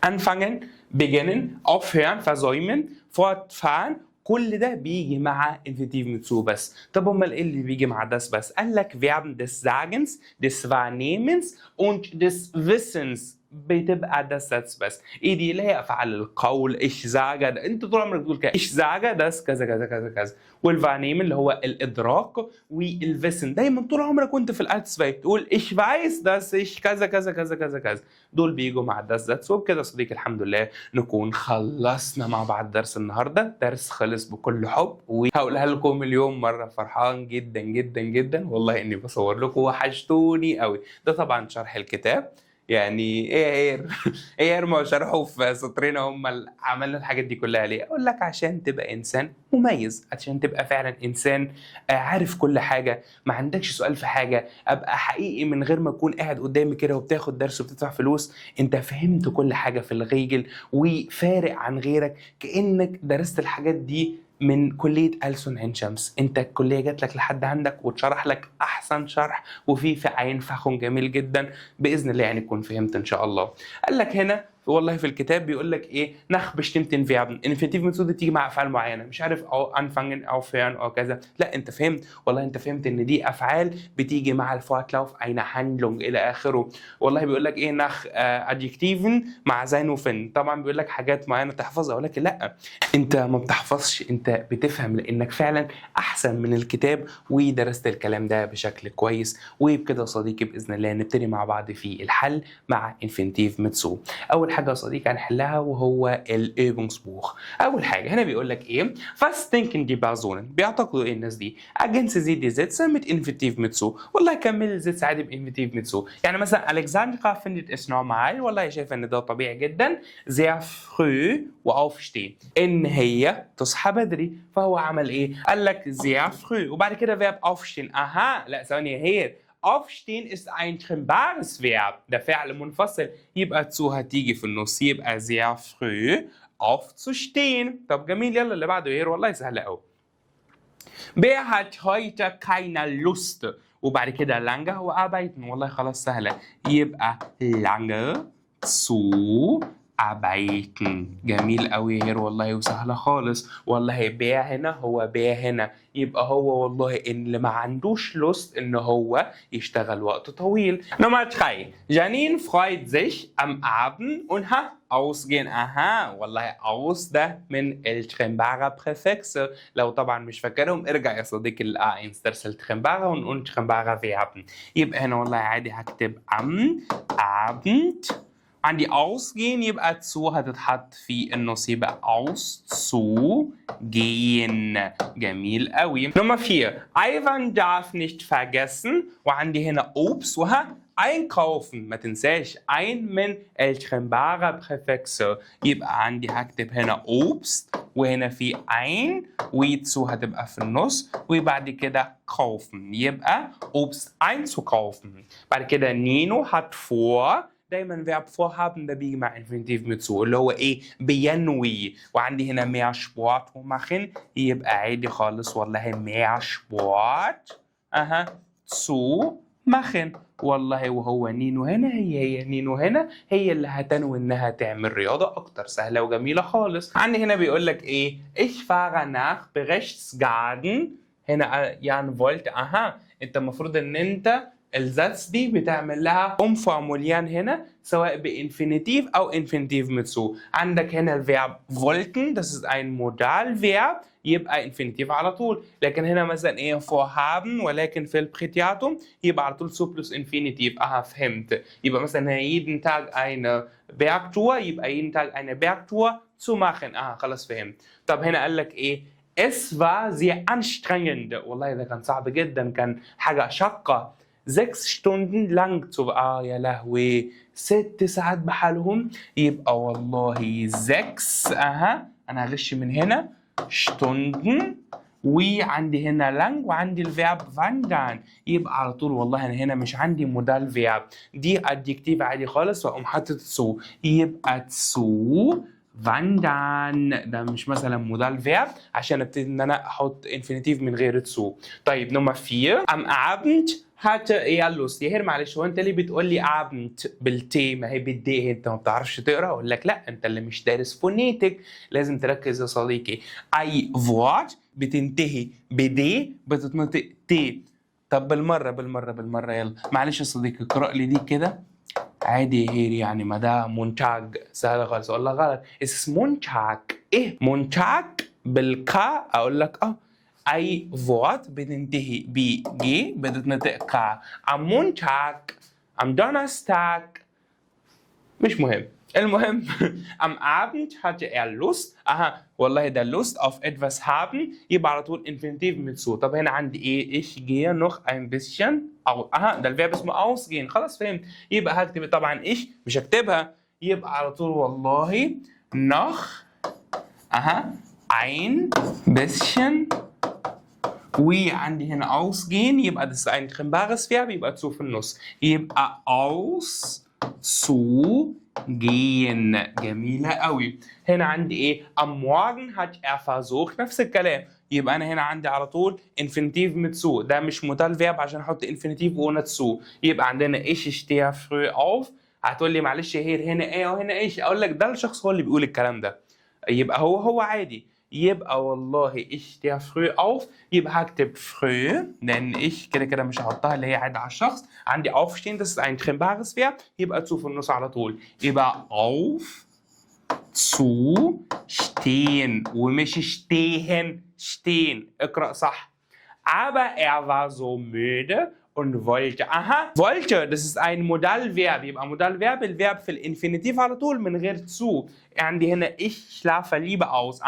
anfangen، beginnen، aufhören، versäumen، fortfahren، كل ده بيجي مع infinitiv ميتسو بس. طب امال ايه اللي بيجي مع das بس؟ قال لك Verben des Sagens، des Wahrnehmens und des Wissens بتبقى das Satz بس. ايه دي؟ اللي هي افعال القول. ich sage، انت طول عمرك بتقول كده ich sage das كذا كذا كذا كذا. والفانيم اللي هو الادراك، والفيسن دايما طول عمرك وانت في الالتسبايك تقول ich weiß dass ich كذا كذا كذا كذا كذا. دول بيجوا مع das Satz. وبكده يا صديقي الحمد لله نكون خلصنا مع بعض درس النهارده. درس خلص بكل حب، وهقولها لكم اليوم مره، فرحان جدا جدا جدا والله اني بصور لكم، وحشتوني قوي. ده طبعا شرح الكتاب، يعني ايه يا هير؟ ايه يا هير؟ ما شرحوا في سطرين هم عملنا الحاجات دي كلها ليه؟ اقول لك عشان تبقى انسان مميز، عشان تبقى فعلا انسان عارف كل حاجه، ما عندكش سؤال في حاجه، ابقى حقيقي من غير ما اكون قاعد قدامي كده وبتاخد درس وبتدفع فلوس. انت فهمت كل حاجه في الغيجل وفارق عن غيرك، كانك درست الحاجات دي من كلية ألسن عين شمس. انت الكلية جات لك لحد عندك وتشرح لك احسن شرح، وفي عين فخم جميل جدا، باذن الله يعني تكون فهمت ان شاء الله. قال لك هنا والله في الكتاب بيقول لك ايه، nach bestimmten Verben. انفينيتيف ميثود تيجي مع افعال معينه، مش عارف او anfangen او aufhören او كذا، لا انت فهمت والله، انت فهمت ان دي افعال بتيجي مع الفورتلاuf eine Handlung الى اخره. والله بيقول لك ايه nach adjektiven مع sein وفين. طبعا بيقول لك حاجات معينه تحفظها، ولكن لا انت ما بتحفظش، انت بتفهم لانك فعلا احسن من الكتاب ودرست الكلام ده بشكل كويس. وبكده يا صديقي باذن الله نبتدي مع بعض في الحل مع انفينيتيف ميتسو. اول حاجه يا صديقي هنحلها وهو الübungsbuch. اول حاجه هنا بيقول لك ايه، was denken die Personen، بيعتقدوا ايه الناس دي، ergänze sie die Sätze mit infinitiv mit so. والله كمل الزيتس عادي بانفينيتيف mit so. يعني مثلا الكسندرا findet es normal، والله شايفه ان ده طبيعي جدا، sehr früh واوفشتين، ان هي تصحى بدري. فهو عمل ايه، قال لك sehr früh وبعد كده verb aufstehen. اها لا ثواني هي، aufstehen ist ein trennbares Verb، ده فعل منفصل، يبقى zu هتيجي في النص، يبقى sehr früh aufzustehen. طب جميل، يلا اللي بعده هير، والله سهله قوي. Wer hat heute keine Lust؟ وبعد كده lange هو arbeiten، والله خلاص سهله، يبقى lange zu arbeiten. جميل قوي هير والله وسهله خالص. والله بيع هنا هو بيع هنا، يبقى هو والله ان اللي ما عندوش لوست ان هو يشتغل وقت طويل. Nummer 3. Janine freut sich am Abend und ausgehen. اها والله aus ده من الترمبارا بريفكس، لو طبعا مش فاكرهم ارجع يا صديقي ل1 ترسل ترمبارا und ترمبارا فيربن. يبقى هنا والله عادي هكتب am Abend، عندي ausgehen يبقى zu هتتحط في النص، يبقى auszugehen. جميل قوي. Nummer 4. Ivan darf nicht vergessen، وعندي هنا Obst وها einkaufen، ما تنساش ein من الترمبارا بريفكس، يبقى عندي هكتب هنا Obst وهنا في ein وzu هتبقى في النص، وبعد كده kaufen يبقى Obst einzukaufen. بعد كده نينو hat vor، دايما verb vorhaben ده بيجي مع infinitiv mit so اللي هو ايه، بينوي. وعندي هنا mehr Sport machen، يبقى عادي خالص والله mehr Sport اها zu machen. والله وهو نينو هنا هي نينو هنا هي اللي هتنوي انها تعمل رياضه اكتر، سهله وجميله خالص. عندي هنا بيقول لك ايه، ich fahre nach Berchtesgaden، هنا يعني فولت. اها انت المفروض ان انت الذاتس دي بتعمل لها فورموليان هنا سواء بانفينيتيف او انفينيتيف mit so. عندك هنا الفيرب wollten das ist ein Modalverb، يبقى انفينيتيف على طول. لكن هنا مثلا ايه vorhaben، ولكن في البريتياتوم يبقى على طول so plus infinitiv. اها فهمت، يبقى مثلا jeden Tag eine Bergtour، يبقى jeden Tag eine Bergtour zu machen. اها خلاص فهمت. طب هنا قال لك ايه، es war sehr anstrengend، والله ده كان صعب جدا، كان حاجه شاقه. 6 Stunden lang zu يا لهوي 6 ساعات بحالهم، يبقى والله 6 اها انا هغش من هنا Stunden، وعندي هنا lang وعندي الفيرب wandern، يبقى على طول والله انا هنا مش عندي مودال فيرب، دي adjective عادي خالص واقوم حاطط so، يبقى zu wandern. ده مش مثلا مودال فيرب عشان ابتدي ان انا احط انفينيتيف من غير zu. طيب نمبر 4. am Abend hatte er Lust. يا هير معلش هو انت ليه بتقول لي Abend بالتي، ما هي بالدي، انت ما بتعرفش تقرا؟ اقول لك لا انت اللي مش دارس فونيتك، لازم تركز يا صديقي. اي word بتنتهي بدي بتتنطق تي. طب بالمره يلا معلش يا صديقي اقرا لي دي كده عادي هير، يعني ما ده مونتاج سهل خالص. اقول لك غلط، اسمه مونتاج. ايه مونتاج بالكا؟ اقول لك اي وورد بتنتهي بجي بتتنطق كا. am Montag، am Donnerstag، مش مهم. المهم am Abend hatte er Lust. اها والله ده Lust auf etwas haben، يبقى على طول infinitiv mit so. طب هنا عندي ايه، ich gehe noch ein bisschen أو ده الفيرب اسمه ausgehen. خلاص فهمت. يبقى هكتب طبعا إيش مش هكتبها، يبقى على طول والله noch ein bisschen. وعندي هنا ausgehen يبقى das ist ein trennbares Verb يبقى zu في النص، يبقى auszugehen. جميلة قوي. هنا عندي ايه؟ am Morgen hat er versucht. نفس الكلام، يبقى انا هنا عندي على طول infinitiv mit zu. ده مش modal verb عشان احط infinitiv ohne zu. يبقى عندنا ich stehe früh auf. هتقول لي معلش هير هنا ايه وهنا ايش؟ اقول لك ده الشخص هو اللي بيقول الكلام ده، يبقى هو عادي. يبقى والله ich stehe früh auf. يبقى هكتب früh لان ich كده مش هحطها اللي هي عادة على الشخص. عندي aufstehen das ist ein trennbares Verb يبقى zu في النص على طول، يبقى auf zu stehen ومش stehen. اقرأ صح. Aber er war so müde und wollte. wollte das ist ein Modalverb. يبقى Modalverb الverb في الانفينيتيف على طول من غير zu. عندي هنا ich schlafe lieber aus.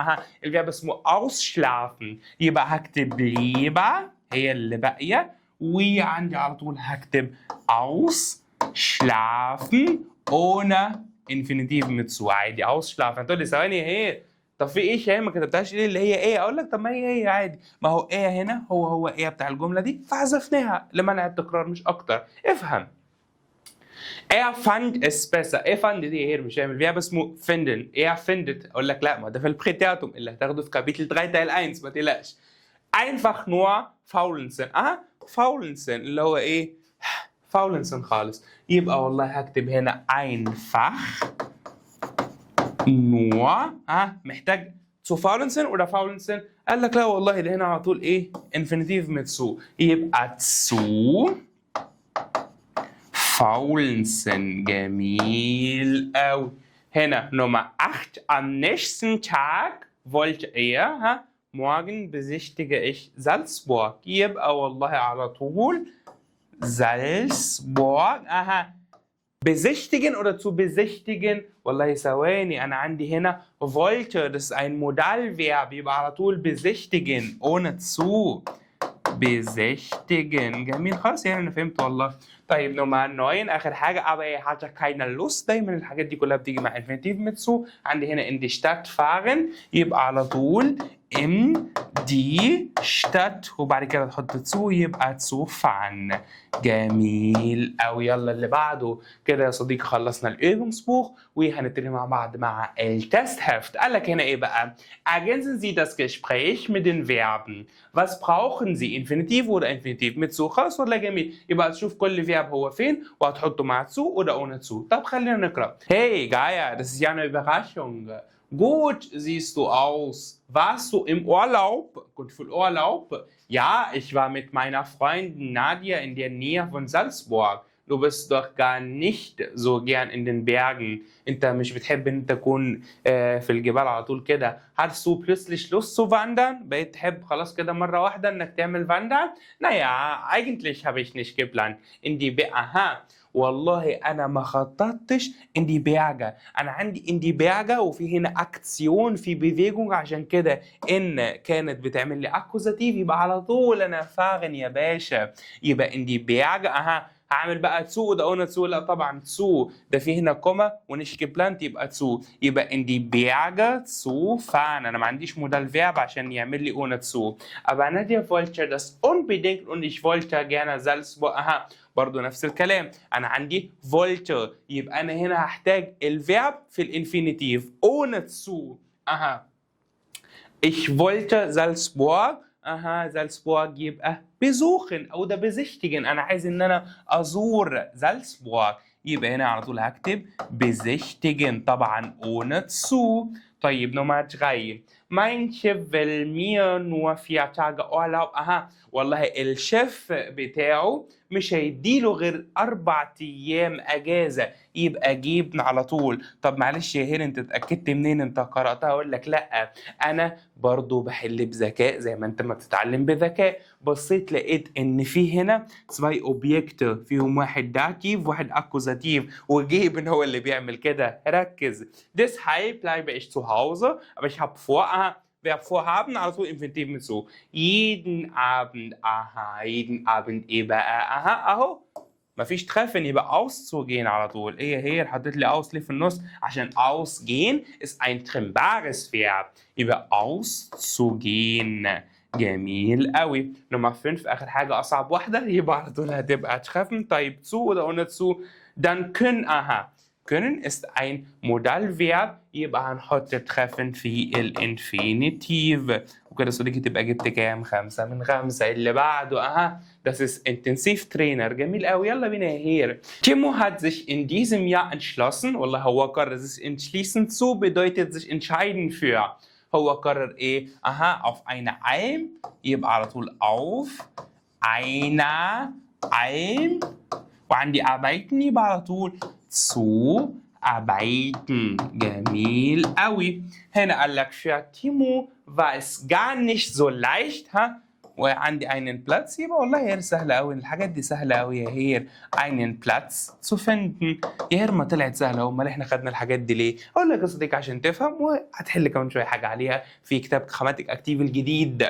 الverb اسمه ausschlafen يبقى هكتب lieber هي اللي باقية، وعندي على طول هكتب ausschlafen ohne infinitiv mit zu. عادي ausschlafen. هتقول لي ثواني هي طب في ايه هي ما كتبتهاش ليه اللي هي ايه؟ اقول لك طب ما هي عادي، ما هو ايه هنا هو ايه بتاع الجمله دي فحذفناها لمنع التكرار مش اكتر. افهم. Er fand es besser. er fand دي هي مش هعمل فيها اسمه finden. er findet. اقول لك لا ما ده في البريتاتوم اللي هتاخده في كابيتل 3 تايل 1 ما تقلقش. einfach nur faulenzen. faulenzen اللي هو ايه؟ faulenzen خالص. يبقى والله هكتب هنا einfach nur. محتاج zu faulenzen oder faulenzen؟ قال لك لا والله ده هنا على طول ايه؟ infinitiv mit zu. يبقى zu faulenzen. جميل قوي. هنا Nummer 8. am nächsten Tag wollte er morgen besichtige ich Salzburg. يبقى والله على طول Salzburg. besichtigen oder zu besichtigen؟ والله ثواني أنا عندي هنا wollte das ist ein Modalverb يبقى على طول besichtigen ohne zu. besichtigen. جميل خلاص يعني أنا فهمت والله. طيب نمرة 9 آخر حاجة aber er hatte keine Lust. دايما الحاجات دي كلها بتيجي مع infinitiv mit zu. عندي هنا in die Stadt fahren يبقى على طول in die Stadt وبعد كده تحط zu يبقى zu fahren. جميل أوي. يلا اللي بعده كده يا صديقي خلصنا الübungsbuch وهنبتدي مع بعض مع التستهeft. قال لك هنا إيه بقى؟ ergänzen Sie das Gespräch mit den Verben. was brauchen Sie؟ infinitiv oder infinitiv mit zu؟ خلاص والله جميل. يبقى تشوف كل verb هو فين وهتحطه مع zu oder ohne zu. طب خلينا نقرأ. Hey Gaia, das ist ja eine Überraschung. Gut siehst du aus. Warst du im Urlaub? Gut für Urlaub? Ja, ich war mit meiner Freundin Nadia in der Nähe von Salzburg. Du bist doch gar nicht so gern in den Bergen. انت مش بتحب ان تكون في الجبال على طول كده. Hast du plötzlich Lust zu wandern? بقيت تحب خلاص كده مرة واحدة انك تعمل wandern؟ Naja, eigentlich habe ich nicht geplant. In die والله أنا ما خططتش in die Berge. أنا عندي in die Berge وفي هنا أكسيون في بيفيجونج عشان كده إن كانت بتعمل لي أكوزاتيف يبقى على طول أنا فاغن يا باشا. يبقى in die Berge هعمل بقى تسو ده أونا تسو؟ لا طبعا تسو ده في هنا كوما ونش جبلانت يبقى تسو. يبقى in die Berge zu fahren. أنا ما عنديش مودال فيرب عشان يعمل لي أونا تسو. aber Nadia wollte das unbedingt und ich wollte gerne Salzburg. برضو نفس الكلام أنا عندي wollte يبقى أنا هنا هحتاج الفيرب في الانفينيتيف ohne zu. ich wollte Salzburg. Salzburg يبقى besuchen أو ده besichtigen. أنا عايز إن أنا أزور Salzburg يبقى هنا على طول هكتب besichtigen طبعا ohne zu. طيب Nummer 3. mein Chef will mir nur 4 Tage Urlaub. والله الشيف بتاعه مش هيديله غير 4 أيام أجازة يبقى جيبنا على طول. طب معلش يا هير انت اتأكدت منين انت قرأتها؟ اقول لك لا انا برضو بحل بذكاء زي ما انت ما بتتعلم بذكاء. بصيت لقيت ان في هنا 2 اوبجكت فيهم واحد داتيف واحد اكوزاتيف وجيبن هو اللي بيعمل كده. ركز. deshalb bleibe ich zu Hause aber ich habe vor Verb vorhaben على طول Infinitiv mit so. Jeden Abend, aha, jeden Abend إيه بقى؟ أها أهو. مفيش treffen يبقى auszugehen على طول. إيه هي اللي حطيت لي aus ليه في النص؟ عشان ausgehen ist ein trennbares Verb. يبقى auszugehen. جميل قوي. نمرة 5 آخر حاجة أصعب واحدة يبقى على طول هتبقى treffen. طيب zu oder ohne zu? Dann können, aha. Können ist ein Modalverb يبقى هنحط treffen في الانفينيتيف وكده صديقي تبقى جبت كام؟ 5 من 5. اللي بعده أها das ist Intensivtrainer. جميل قوي. يلا بينا يا هير. Timo hat sich in diesem Jahr entschlossen. والله هو قرر sich entschließen zu bedeutet sich entscheiden für. هو قرر ايه؟ اها auf eine Alm يبقى على طول auf einer Alm وعندي arbeiten يبقى على طول zu arbeiten. جميل قوي. هنا قال لك für Timo war es gar nicht so leicht ها وعندي einen Platz يبقى والله هي سهلة قوي. الحاجات دي سهلة قوي يا هير. einen Platz zu finden. يا هير ما طلعت سهلة امال احنا خدنا الحاجات دي ليه؟ اقول لك يا صديقي عشان تفهم وهتحل كمان شوية حاجة عليها في كتاب Grammatik aktiv الجديد.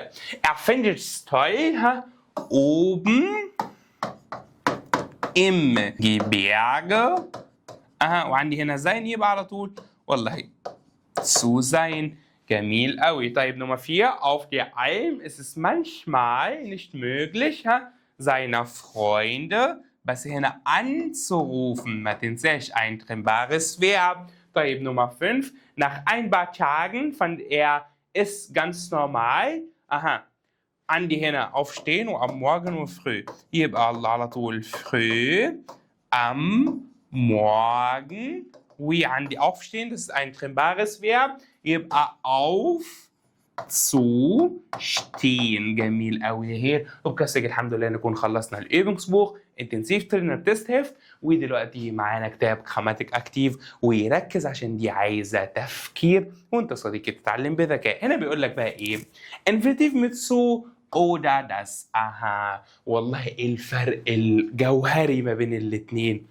Er findet es toll ها oben im Gebirge اها وعندي هنا sein يبقى على طول والله zu sein. جميل قوي. طيب Nummer 4 auf der Alm ist es manchmal nicht möglich seiner Freunde بس هنا anzurufen. ما تنساش ein trennbares Verb. طيب Nummer 5 nach ein paar Tagen fand er es ganz normal aha عندي هنا aufstehen وam Morgen وfrüh يبقى على طول früh am Morgen وعندي aufstehen das ist ein trennbares Verb يبقى auf zu stehen. جميل قوي يا هير. وبكده الحمد لله نكون خلصنا الإيبنجسبوخ Intensivtrainer تيست ودلوقتي معانا كتاب Grammatik aktiv وركز عشان دي عايزة تفكير وانت صديقي تتعلم بذكاء. هنا بيقول لك بقى ايه Infinitiv mit zu oder das. اها والله الفرق الجوهري ما بين الاتنين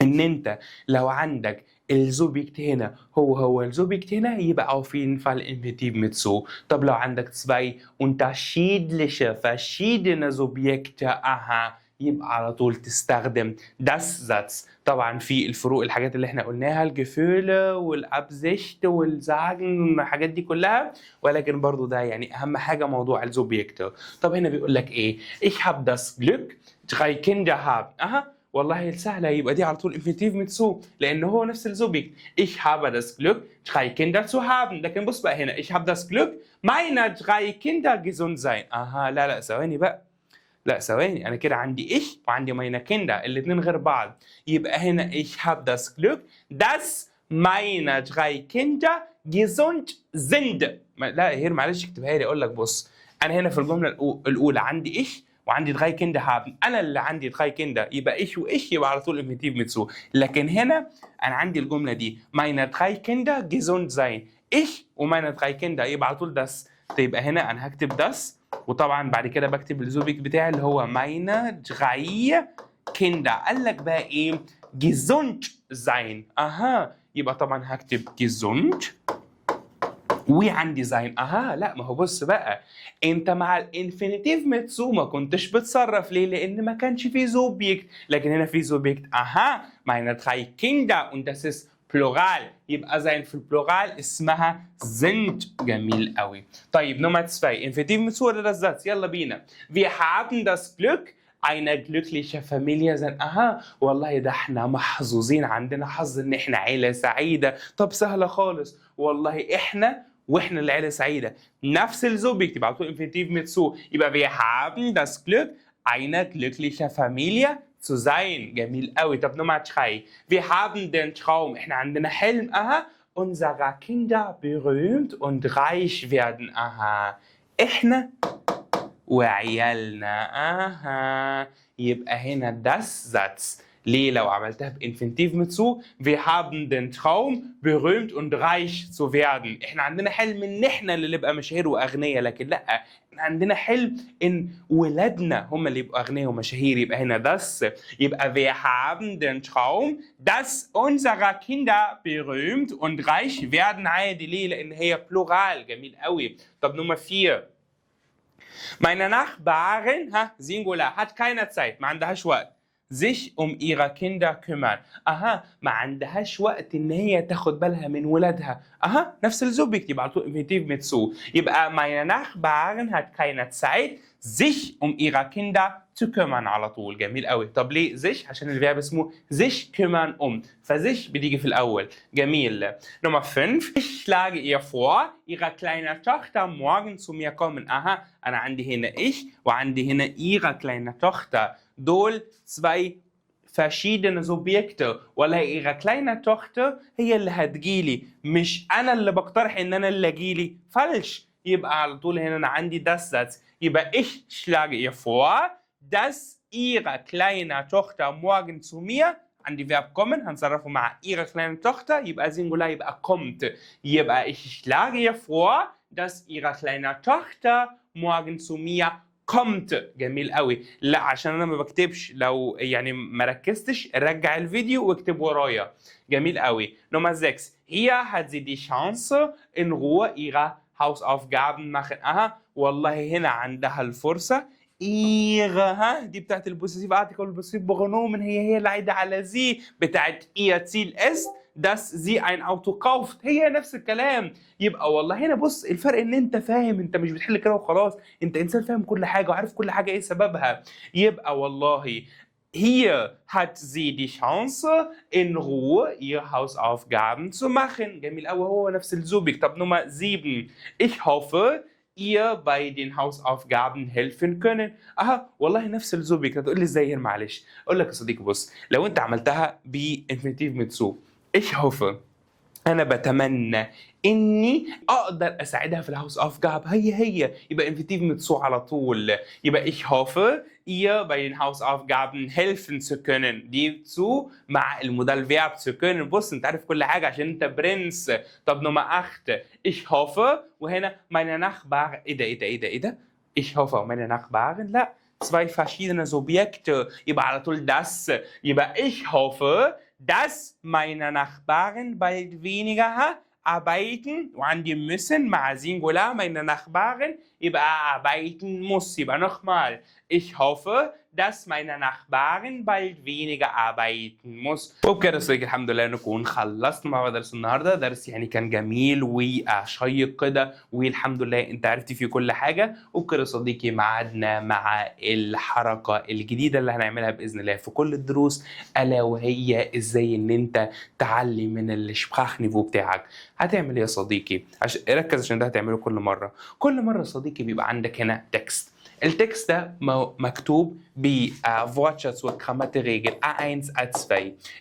ان انت لو عندك الزوبيكت هنا هو الزوبيكت هنا يبقى auf jeden Fall Infinitiv mit so. طب لو عندك zwei unterschiedliche verschiedene Subjekte aha يبقى على طول تستخدم das Satz. طبعا في الفروق الحاجات اللي احنا قلناها الجفولة والابزيشت والزاجن والحاجات دي كلها ولكن برضو ده يعني اهم حاجة موضوع الزوبيكت. طب هنا بيقول لك ايه ich habe das Glück drei Kinder haben اها والله سهلة يبقى دي على طول Infinitiv mit so لأن هو نفس الزوبيكت. Ich habe das Glück drei Kinder zu haben. لكن بص بقى هنا ich habe das Glück meine drei Kinder gesund sein. اها لا ثواني بقى لا ثواني أنا كده عندي ich وعندي meine Kinder الاتنين غير بعض يبقى هنا ich habe das Glück dass meine drei Kinder gesund sind. لا هير معلش اكتبها لي أقول لك بص أنا هنا في الجملة الأولى عندي ich وعندي drei Kinder haben. أنا اللي عندي drei Kinder يبقى ich وإيش يبقى على طول Infinitiv mit so. لكن هنا أنا عندي الجملة دي meine drei Kinder gesund sein. ich ومine drei Kinder يبقى على طول das. يبقى هنا أنا هكتب das وطبعا بعد كده بكتب الزوبيك بتاعي اللي هو meine drei Kinder. قال لك بقى إيه gesund sein. أها يبقى طبعا هكتب gesund وعندي زين اها لا ما هو بص بقى انت مع الانفينيتيف متسو ما كنتش بتصرف ليه لان ما كانش فيه زوبيكت لكن هنا في زوبيكت اها meine drei Kinder und das ist plural يبقى زين في البلورال اسمها sind. جميل قوي. طيب نمرة 2 انفينيتيف متسو ولا das Satz يلا بينا wir haben das Glück eine glückliche Familie sein. اها والله ده احنا محظوظين عندنا حظ ان احنا عيلة سعيدة. طب سهلة خالص والله واحنا العيلة سعيدة نفس الزوبيكت يبقى على طول Infinitiv mit so يبقى wir haben das Glück eine glückliche Familie zu sein. جميل قوي. طب نمرة 3 wir haben den Traum احنا عندنا حلم اها unsere Kinder berühmt und reich werden. اها احنا وعيالنا اها يبقى هنا das Satz ليه لو عملتها بانفينيتيف mit zu wir haben den Traum berühmt und reich zu werden. احنا عندنا حلم ان احنا اللي نبقى مشاهير واغنياء، لكن لا، احنا عندنا حلم ان ولادنا هم اللي يبقوا اغنياء ومشاهير. يبقى هنا das يبقى wir haben den Traum dass unsere Kinder berühmt und reich werden. عادي ليه؟ لان هي بلورال. جميل قوي. طب نمرة 4 meine Nachbarin Singular hat keine Zeit، ما عندهاش وقت sich ihre Kinder kümmern. ما عندهاش وقت ان هي تاخد بالها من ولادها. نفس الزوبجكت يبقى على طول infinitiv mit zu. يبقى meine Nachbarin hat keine Zeit sich ihre Kinder zu kümmern على طول. جميل قوي. طب ليه sich؟ عشان الفيرب اسمه sich kümmern فsich بتيجي في الاول. جميل. Nummer 5 ich schlage ihr vor ihre kleine Tochter morgen zu mir kommen. انا عندي هنا ich وعندي هنا ihre kleine Tochter. دول zwei verschiedene Subjekte. ولا ihre kleine Tochter هي اللي هتجيلي، مش انا اللي بقترح ان انا اللي اجيلي. فالش. يبقى على طول هنا انا عندي das Satz. يبقى ich schlage ihr vor dass ihre kleine Tochter morgen zu mir. عندي verb kommen هنصرفه مع ihre kleine Tochter يبقى singular يبقى kommt. يبقى ich schlage ihr vor dass ihre kleine Tochter morgen zu mir kommt. جميل قوي. لا عشان انا ما بكتبش، لو يعني ما ركزتش رجع الفيديو واكتب ورايا. جميل قوي. Nummer 6 hier hat sie die Chance in Ruhe ihre Hausaufgaben machen. والله هنا عندها الفرصة ihre دي بتاعت البوسيسيف ارتيكل البوسيسيف بغنومن هي اللي عايده على زي بتاعت ihr Ziel ist dass sie ein Auto kauft. هي نفس الكلام. يبقى والله هنا بص الفرق ان انت فاهم، انت مش بتحل كده وخلاص، انت انسان فاهم كل حاجه وعارف كل حاجه ايه سببها. يبقى والله hier hat sie die Chance in Ruhe ihre Hausaufgaben zu machen. جميل قوي. هو نفس الزوبك. طب Nummer 7 ich hoffe ihr bei den Hausaufgaben helfen können. والله نفس الزوبك. هتقول لي ازاي هنا؟ معلش اقول لك يا صديقي، بص لو انت عملتها بانفينيتيف mit zu ich hoffe انا بتمنى اني اقدر اساعدها في الهاوس اوف جاب، هي يبقى انفينيتيف mit zu على طول. يبقى ich hoffe ihr bei den Hausaufgaben helfen zu können. دي zu مع المودال فيرب zu können. بص انت عارف كل حاجه عشان انت برنس. طب نمرة 8 ich hoffe وهنا meine Nachbar ايه ده ich hoffe meine Nachbarin لا zwei verschiedene Subjekte يبقى على طول das. يبقى ich hoffe dass meine Nachbarin bald weniger arbeiten وعندي müssen مع singular meine Nachbarin يبقى arbeiten muss. يبقى nochmal ich hoffe dass meine Nachbarin bald weniger arbeiten muss. وبكده صديقي الحمد لله نكون خلصنا مع درس النهارده. درس يعني كان جميل وشيق كده، والحمد لله انت عرفت فيه كل حاجه. وبكده صديقي معادنا مع الحركه الجديده اللي هنعملها باذن الله في كل الدروس، الا وهي ازاي ان انت تعلي من الشبراخ نيفو بتاعك. هتعمل ايه يا صديقي؟ ركز عشان ده هتعمله كل مره صديقي. بيبقى عندك هنا تكست. التكست ده مكتوب بفوتشاتس والجراماتيريجل A1 A2.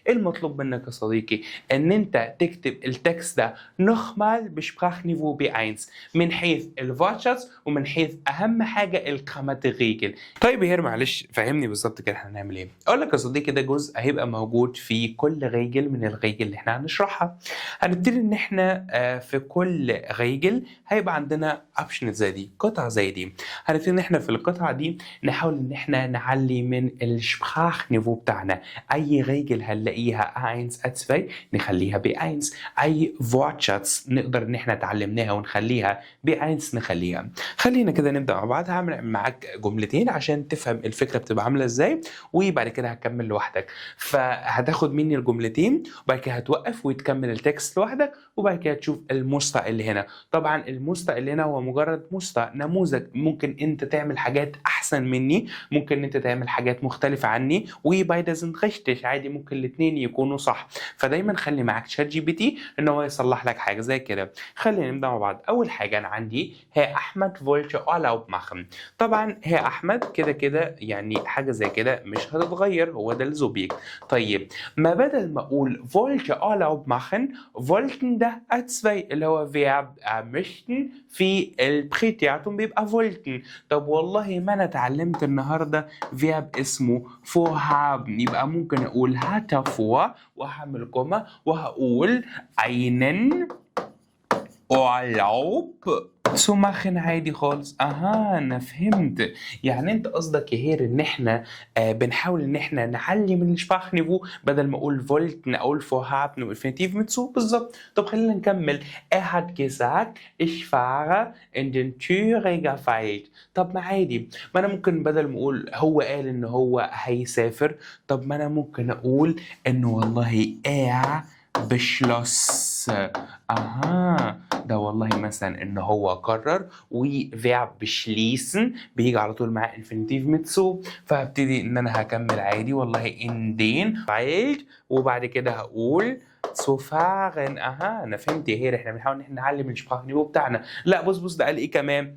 المطلوب منك يا صديقي ان انت تكتب التكست ده نخمال بشبراخ نيفو B1 من حيث الفوتشاتس ومن حيث اهم حاجه الجراماتيريجل. طيب هير معلش فهمني بالظبط كده احنا هنعمل ايه. اقول لك يا صديقي ده جزء هيبقى موجود في كل ريجل من الريجل اللي احنا هنشرحها. هنبتدي ان احنا في كل ريجل هيبقى عندنا اوبشن زي دي، قطعه زي دي. هنبتدي ان احنا في القطعه دي نحاول ان احنا نعلي من الشبراخ نيفو بتاعنا. اي ريجل هنلاقيها A1 A2 نخليها B1. اي فوتشاتس نقدر ان احنا اتعلمناها ونخليها B1 نخليها. خلينا كده نبدا مع بعض. هعمل معاك جملتين عشان تفهم الفكره بتبقى عامله ازاي، وبعد كده هتكمل لوحدك. فهتاخد مني الجملتين وبعد كده هتوقف وتكمل التكست لوحدك، وبعد كده تشوف المستوى اللي هنا. طبعا المستوى اللي هنا هو مجرد مستوى نموذج. ممكن انت تعمل حاجات احسن مني، ممكن انت تعمل حاجات مختلفه عني، وباي دازنت ريشتش عادي، ممكن الاثنين يكونوا صح. فدايما خلي معاك شات جي بي تي ان هو يصلح لك حاجه زي كده. خلينا نبدا مع بعض. اول حاجه انا عندي هي احمد wollte Urlaub machen. طبعا هي احمد كده يعني حاجه زي كده مش هتتغير، هو ده الزوبيك. طيب ما بدل ما اقول wollte Urlaub machen wollten ده A2 اللي هو verb möchten في البريتياتوم بيبقى wollten. طب والله ما انا اتعلمت النهارده فيرب اسمه vorhaben، يبقى ممكن اقول hatte vor وهعمل كوما وهقول einen Urlaub zu machen عادي خالص. أنا فهمت. يعني أنت قصدك يا هير إن إحنا بنحاول إن إحنا نعلي من الsprachniveau بدل ما أقول wollt نقول vorhaben والinfinitiv mit zu بالظبط. طب خلينا نكمل. hat gesagt ich fahre in den Thüringer Wald. طب ما عادي، ما أنا ممكن بدل ما أقول هو قال إن هو هيسافر، طب ما أنا ممكن أقول إنه والله beschloss. ده والله مثلا ان هو قرر، وفيرب beschließen بيجي على طول مع infinitive mit so، فهبتدي ان انا هكمل عادي والله in den Wald وبعد كده هقول zu fahren. انا فهمت يا هير، احنا بنحاول ان احنا نعلم السبراخنيفو بتاعنا. لا بص ده قال ايه كمان؟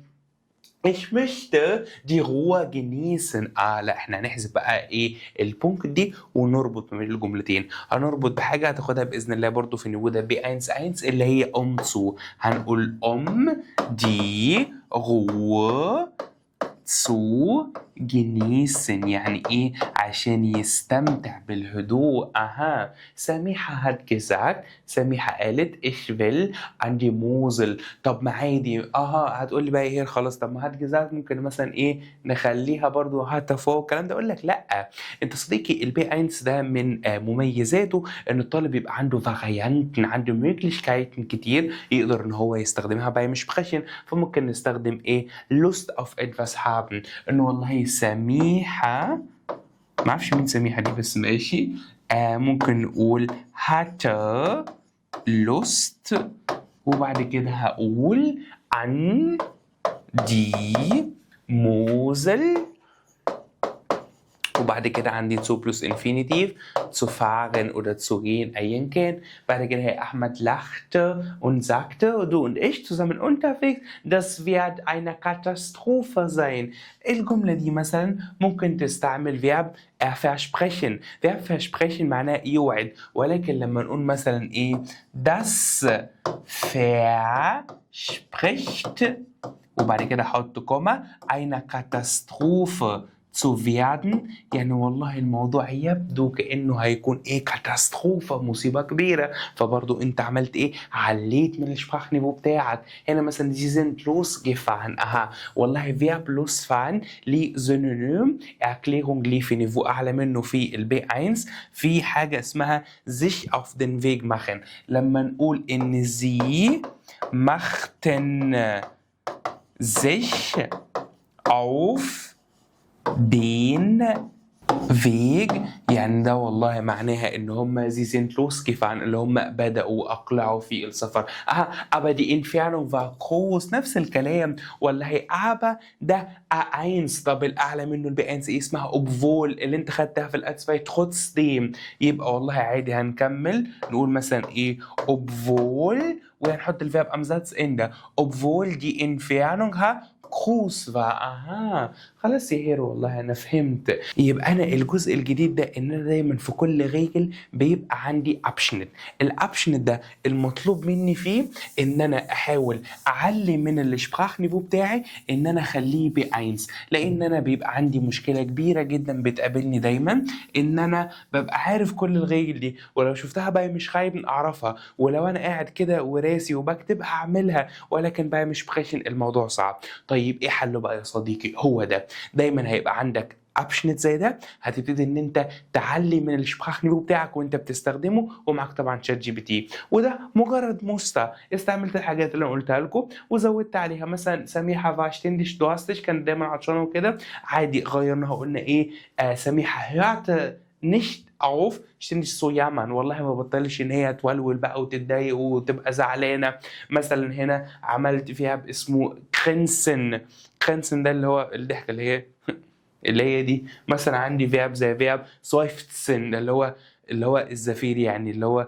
Ich möchte die Ruhe genießen. لا احنا هنحذف بقى ايه البونكت دي ونربط ما بين الجملتين. هنربط بحاجة هتاخدها بإذن الله برضو في نبودة B1 اللي هي zu. هنقول die Ruhe zu genießen، يعني ايه؟ عشان يستمتع بالهدوء. سميحة hat gesagt، سميحة قالت ich will an die Mosel. طب ما عادي هتقول لي بقى ايه خلاص، طب ما hat gesagt ممكن مثلا ايه نخليها برضو hatte vor والكلام ده. اقول لك لا، انت صديقي البي 1 ده من مميزاته ان الطالب يبقى عنده فاريانتن، عنده möglichkeiten كتير يقدر ان هو يستخدمها بقى مش بخشن. فممكن نستخدم ايه Lust auf etwas haben، انه والله سميحة، ما اعرفش مين سميحة دي بس ماشي. ممكن نقول hatte Lust وبعد كده هقول an die Mosel وبعد كده عندي zu plus infinitiv zu fahren oder zu gehen أيا كان. بعد كده هي أحمد lachte und sagte du und ich zusammen unterwegs das wird eine Katastrophe sein. الجملة دي مثلا ممكن تستعمل verb versprechen. verb versprechen معناه يوعد، ولكن لما نقول مثلا ايه das verspricht وبعد كده حط كوما eine Katastrophe zu werden، يعني والله الموضوع يبدو كأنه هيكون ايه كاتاستروفة، مصيبة كبيرة. فبرضو انت عملت ايه؟ عليت من السبراخنيفو بتاعك. هنا مثلا sie sind losgefahren. والله verb losfahren ليه synonym Erklärung ليه في نيفو اعلى منه في البي 1 في حاجة اسمها sich auf den Weg machen. لما نقول ان sie machten sich auf den Weg، يعني ده والله معناها ان هم sie sind losgefahren اللي هم بدأوا اقلعوا في السفر. aber die Entfernung war groß نفس الكلام والله. aber ده A1. طب الاعلى منه البي 1 اسمها obwohl اللي انت خدتها في الاتسفاي trotzdem. يبقى والله عادي هنكمل نقول مثلا ايه obwohl وهنحط الفيرب am Satzende obwohl die Entfernung groß war. خلاص يا هيرو والله انا فهمت. يبقى انا الجزء الجديد ده ان انا دايما في كل ريجل بيبقى عندي ابشنت. الابشنت ده المطلوب مني فيه ان انا احاول اعلي من السبراخنيفو بتاعي ان انا اخليه B1، لان انا بيبقى عندي مشكله كبيره جدا بتقابلني دايما ان انا ببقى عارف كل الريجل دي، ولو شفتها بقى مش خايب اعرفها، ولو انا قاعد كده وراسي وبكتب هعملها، ولكن بقى مش بخشن الموضوع صعب. طيب ايه حله بقى يا صديقي؟ هو ده دايما هيبقى عندك ابشنت زي ده، هتبتدي ان انت تعلي من السبراخنيفو بتاعك وانت بتستخدمه، ومعاك طبعا شات جي بي تي، وده مجرد موستا. استعملت الحاجات اللي انا قلتها لكم وزودت عليها مثلا سميحه فاشتندش دوستش كانت دايما عطشانه وكده، عادي غيرناها قلنا ايه سميحه hörte nicht auf ständig zu jammern، والله ما بطلش ان هي تولول بقى وتتضايق وتبقى زعلانه. مثلا هنا عملت فيها باسمه كرنسن. كرنسن ده اللي هو الضحكه اللي هي دي. مثلا عندي فيرب زي فيرب seufzen اللي هو الزفير، يعني اللي هو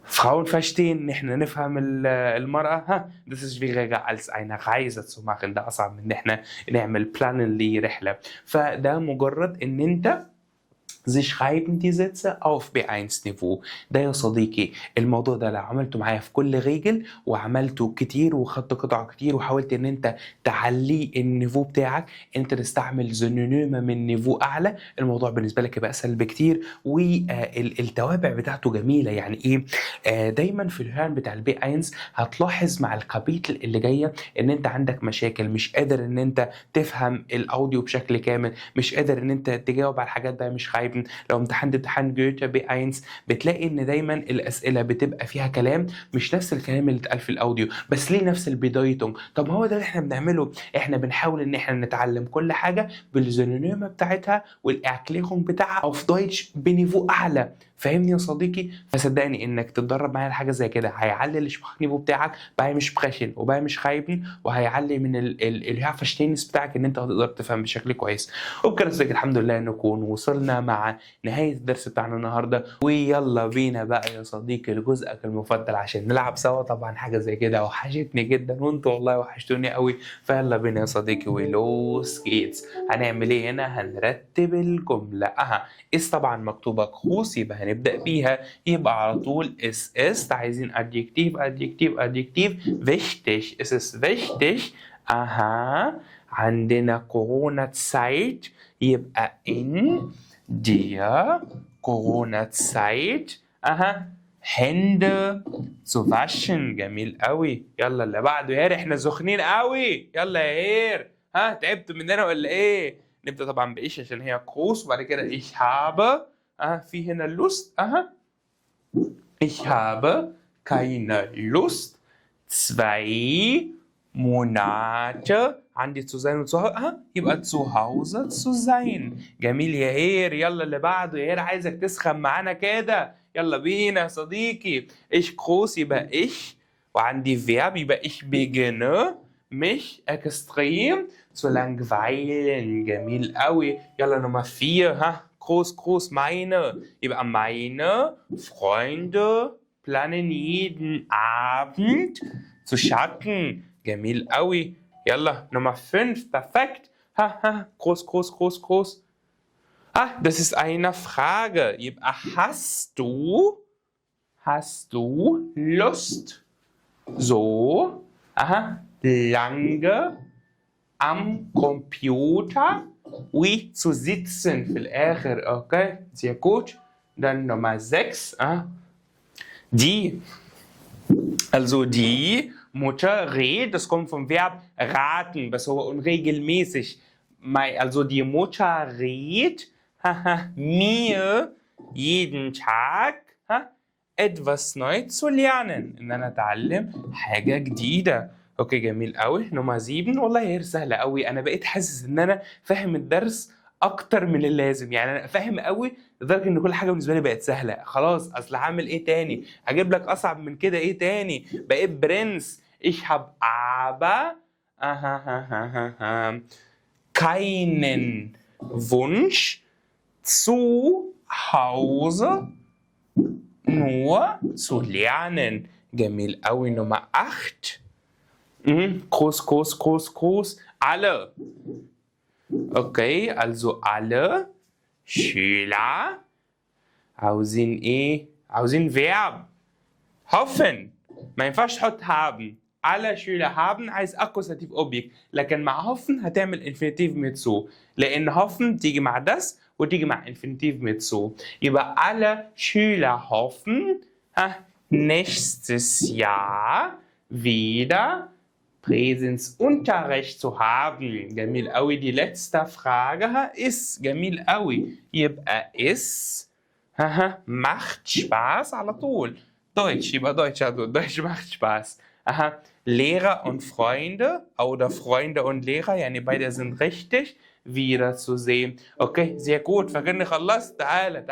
Frauen verstehen، احنا نفهم المرأة. das ist schwieriger als eine Reise zu machen. ده اصعب من ان احنا نعمل بلان لرحلة. فده مجرد ان انت Sie schreiben die Sätze auf B1-Niveau. ده يا صديقي الموضوع ده لو عملته معايا في كل ريجل وعملته كتير وخدت قطع كتير وحاولت ان انت تعلي النيفو بتاعك، انت تستعمل سينونيم من نيفو اعلى، الموضوع بالنسبه لك يبقى اسهل بكتير. والتوابع بتاعته جميله. يعني ايه؟ دايما في الهان بتاع البي 1 هتلاحظ مع الكابيتل اللي جايه ان انت عندك مشاكل، مش قادر ان انت تفهم الاوديو بشكل كامل، مش قادر ان انت تجاوب على الحاجات ده مش خايب. لو امتحان جوتا بي 1 بتلاقي ان دايما الاسئله بتبقى فيها كلام مش نفس الكلام اللي اتقال في الاوديو، بس ليه نفس البدايتون؟ طب هو ده اللي احنا بنعمله، احنا بنحاول ان احنا نتعلم كل حاجه بالزينونيم بتاعتها والاكليرون بتاعها auf Deutsch بنيفو اعلى. فاهمني يا صديقي؟ فصدقني انك تتدرب معايا الحاجه زي كده هيعلي الاشباخ بتاعك بقى مش بخشن وبقى مش خايبن، وهيعلي من الهافشتينس بتاعك ان انت هتقدر تفهم بشكل كويس. وبكده صديقي الحمد لله نكون وصلنا مع نهايه الدرس بتاعنا النهارده، ويلا بينا بقى يا صديقي لجزءك المفضل عشان نلعب سوا. طبعا حاجه زي كده وحشتني جدا وانتوا والله وحشتوني قوي، فيلا بينا يا صديقي ولوس جيتس. هنعمل ايه هنا؟ هنرتب الجمله. اس طبعا مكتوبه قوس يبقى هنبدا بيها، يبقى على طول اس عايزين adjektiv adjektiv adjektiv wichtig. es ist wichtig. عندنا كورونا Zeit يبقى in der Corona Zeit Hände zu waschen. جميل قوي. يلا اللي بعده يا هير، احنا سخنين قوي. يلا يا هير، تعبت مننا ولا ايه؟ نبدأ طبعا بإيش عشان هي قوس، وبعد كده ich habe في هنا Lust. Ich habe keine Lust 2 Monate عندي zu sein und يبقى zu Hause zu sein. جميل يا هير. يلا اللي بعده يا هير، عايزك تسخن معانا كده. يلا بينا يا صديقي. ich groß يبقى ich، وعندي verb يبقى ich beginne mich extrem zu langweilen. جميل قوي. يلا نمرة 4 groß meine يبقى meine Freunde planen jeden Abend zu schatten. جميل قوي. يلا نمرة 5 perfekt. groß. Das ist eine Frage. يبقى hast du Lust so lange am Computer wie zu sitzen في الآخر. Okay, sehr gut. Dann Nummer 6 die Mutter redet, das kommt vom Verb raten, بس هو unregelmäßig. Also die Mutter redet mir jeden Tag etwas neu zu lernen، ان انا اتعلم حاجه جديده. اوكي جميل قوي. نمرة 7 والله هي سهله قوي. انا بقيت حاسس ان انا فاهم الدرس اكتر من اللازم، يعني انا فاهم قوي لدرجه ان كل حاجه بالنسبه لي بقت سهله. خلاص اصل هعمل ايه تاني؟ هجيب لك اصعب من كده ايه تاني؟ بقيت برنس. ich habe aber keinen Wunsch zu Hause nur zu lernen. جميل قوي. Nummer 8 groß alle. Okay, also alle Schüler عاوزين ايه؟ عاوزين verb hoffen. ما ينفعش تحط haben. alle Schüler haben عايز Akkusativ Objekt، لكن مع hoffen هتعمل infinitiv mit so، لان hoffen تيجي مع das وتيجي مع infinitiv mit so. يبقى alle Schüler hoffen nächstes Jahr wieder Präsenzunterricht zu haben. جميل قوي. die letzte Frage ist جميل قوي. يبقى ist macht Spaß على طول. Deutsch يبقى Deutsch على طول. Deutsch macht Spaß. Lehrer und Freunde oder Freunde und Lehrer يعني beide sind richtig wieder zu sehen. Okay sehr gut. فاكرني خلصت؟ تعالى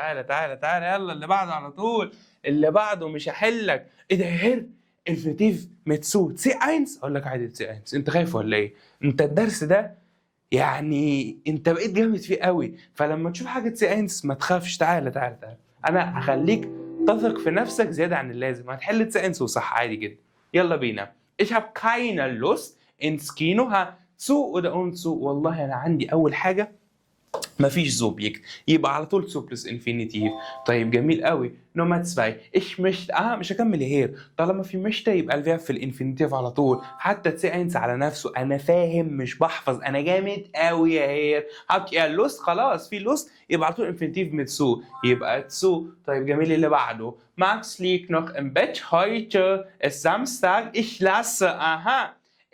يلا اللي بعده على طول. اللي بعده مش هحلك. ايه ده يا هير؟ انفينيتيف متسو C1. اقول لك عادي C1. انت خايف ولا ايه؟ انت الدرس ده يعني انت بقيت جامد فيه قوي، فلما تشوف حاجه C1 ما تخافش. تعالى انا هخليك تثق في نفسك زياده عن اللازم. هتحل C1 وصح عادي جدا. يلا بينا. ich habe keine Lust ins Kino zu oder zu. والله انا عندي اول حاجه مفيش Subjekt يبقى على طول zu plus Infinitiv. طيب جميل قوي. نمرة 2 ich möchte مش هكمل هير. طالما في möchte يبقى الفيرب في الانفينيتيف على طول. حتى C1 على نفسه انا فاهم مش بحفظ انا جامد قوي يا هير. habt ihr Lust خلاص في Lust يبقى على طول انفينيتيف mit zu يبقى zu. طيب جميل اللي بعده Max liegt noch im Bett heute ist Samstag ich lasse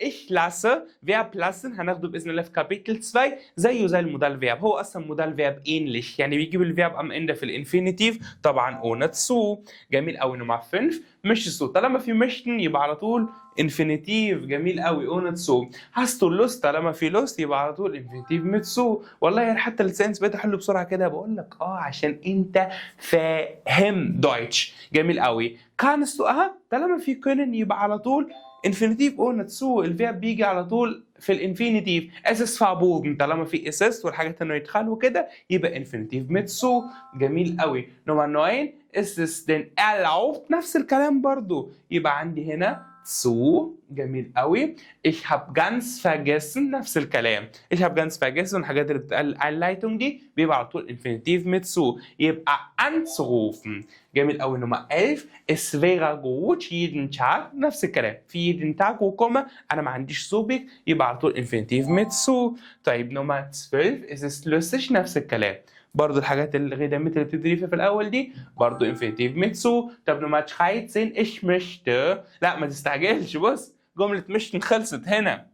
ich lasse Verb lassen هناخده باذن الله في كابيتل 2 زيه زي المودال فيرب. هو اصلا مودال فيرب ähnlich يعني بيجيب الفيرب ام اند في الانفينيتيف طبعا ohne zu. جميل قوي. نمرة 5 مش zu طالما في möchten يبقى على طول انفينيتيف. جميل قوي ohne zu. hast du Lust طالما في Lust يبقى على طول انفينيتيف mit zu. والله يعني حتى السنس بقيت احله بسرعه كده بقول لك عشان انت فاهم دويتش. جميل قوي. kannst du طالما في können يبقى على طول infinitiv ohne zu الفيرب بيجي على طول في الانفينيتيف. es ist verboten طالما في es والحاجات انه يدخلوا كده يبقى infinitiv mit zu. جميل قوي. نمرة 9 ist es denn erlaubt نفس الكلام برضو يبقى عندي هنا zu. جميل قوي. ich habe ganz vergessen نفس الكلام ich habe ganz vergessen الحاجات اللي بتتقال Einleitung دي بيبقى على طول infinitiv mit zu يبقى anzurufen. جميل قوي. نمرة 11 es wäre gut jeden Tag نفس الكلام في jeden Tag وكوما انا ما عنديش Subjekt يبقى على طول infinitiv mit zu. طيب نمرة 12 es ist lustig نفس الكلام برضو الحاجات الغدامات اللي بتدريفها في الاول دي برضو انفينيتيف mit zu. طب نمرة 13 ich möchte لا ما تستعجلش بص جملة möchten خلصت هنا.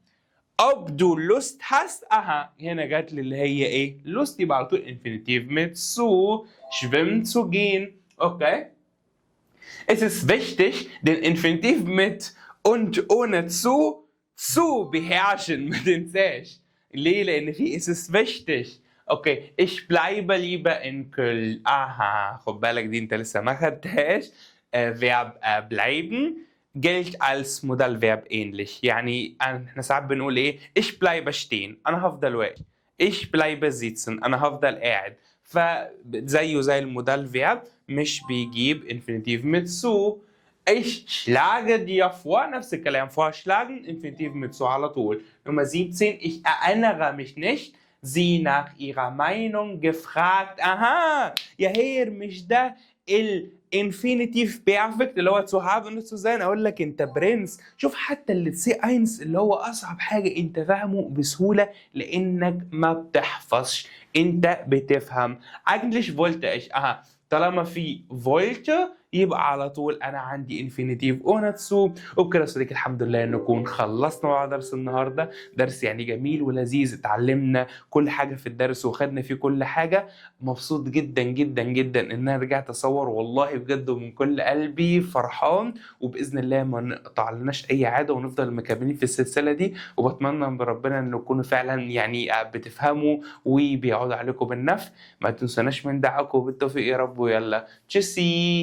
ob du Lust hast هنا جات لي اللي هي ايه Lust يبقى على طول انفينيتيف mit zu schwimmen zu gehen. اوكي. es ist wichtig den Infinitiv mit und ohne zu beherrschen ما تنساش. ليه؟ لأن في es ist wichtig. اوكي ich bleibe lieber in Köln. خد بالك دي انت لسه ما خدتهاش. Verb bleiben gilt als Modalverb ähnlich يعني احنا ساعات بنقول ايه ich bleibe stehen انا هفضل واقف ich bleibe sitzen انا هفضل قاعد فزيه زي المودال فيرب مش بيجيب infinitiv mit zu. ich schlage dir vor نفس الكلام vorschlagen infinitiv mit zu على طول. Nummer 17 ich erinnere mich nicht sie nach ihrer Meinung gefragt. يا هير مش ده الانفينيتيف بيرفكت اللي هو zu haben und zu sein اقول لك انت برنس. شوف حتى اللي سي 1 اللي هو اصعب حاجه انت فاهمه بسهوله لانك ما بتحفظش انت بتفهم. eigentlich wollte ich طالما في wollte يبقى على طول انا عندي انفينيتيف ohne zu. وبكده يا صديقي الحمد لله نكون خلصنا مع درس النهارده. درس يعني جميل ولذيذ اتعلمنا كل حاجه في الدرس وخدنا فيه كل حاجه. مبسوط جدا جدا جدا ان انا رجعت اصور والله بجد ومن كل قلبي فرحان وباذن الله ما نقطع لناش اي عاده ونفضل مكملين في السلسله دي. وبتمنى من ربنا ان تكونوا فعلا يعني بتفهموا وبيعود عليكم بالنفع. ما تنسوناش من دعاكم بالتوفيق يا رب ويلا تشيسي.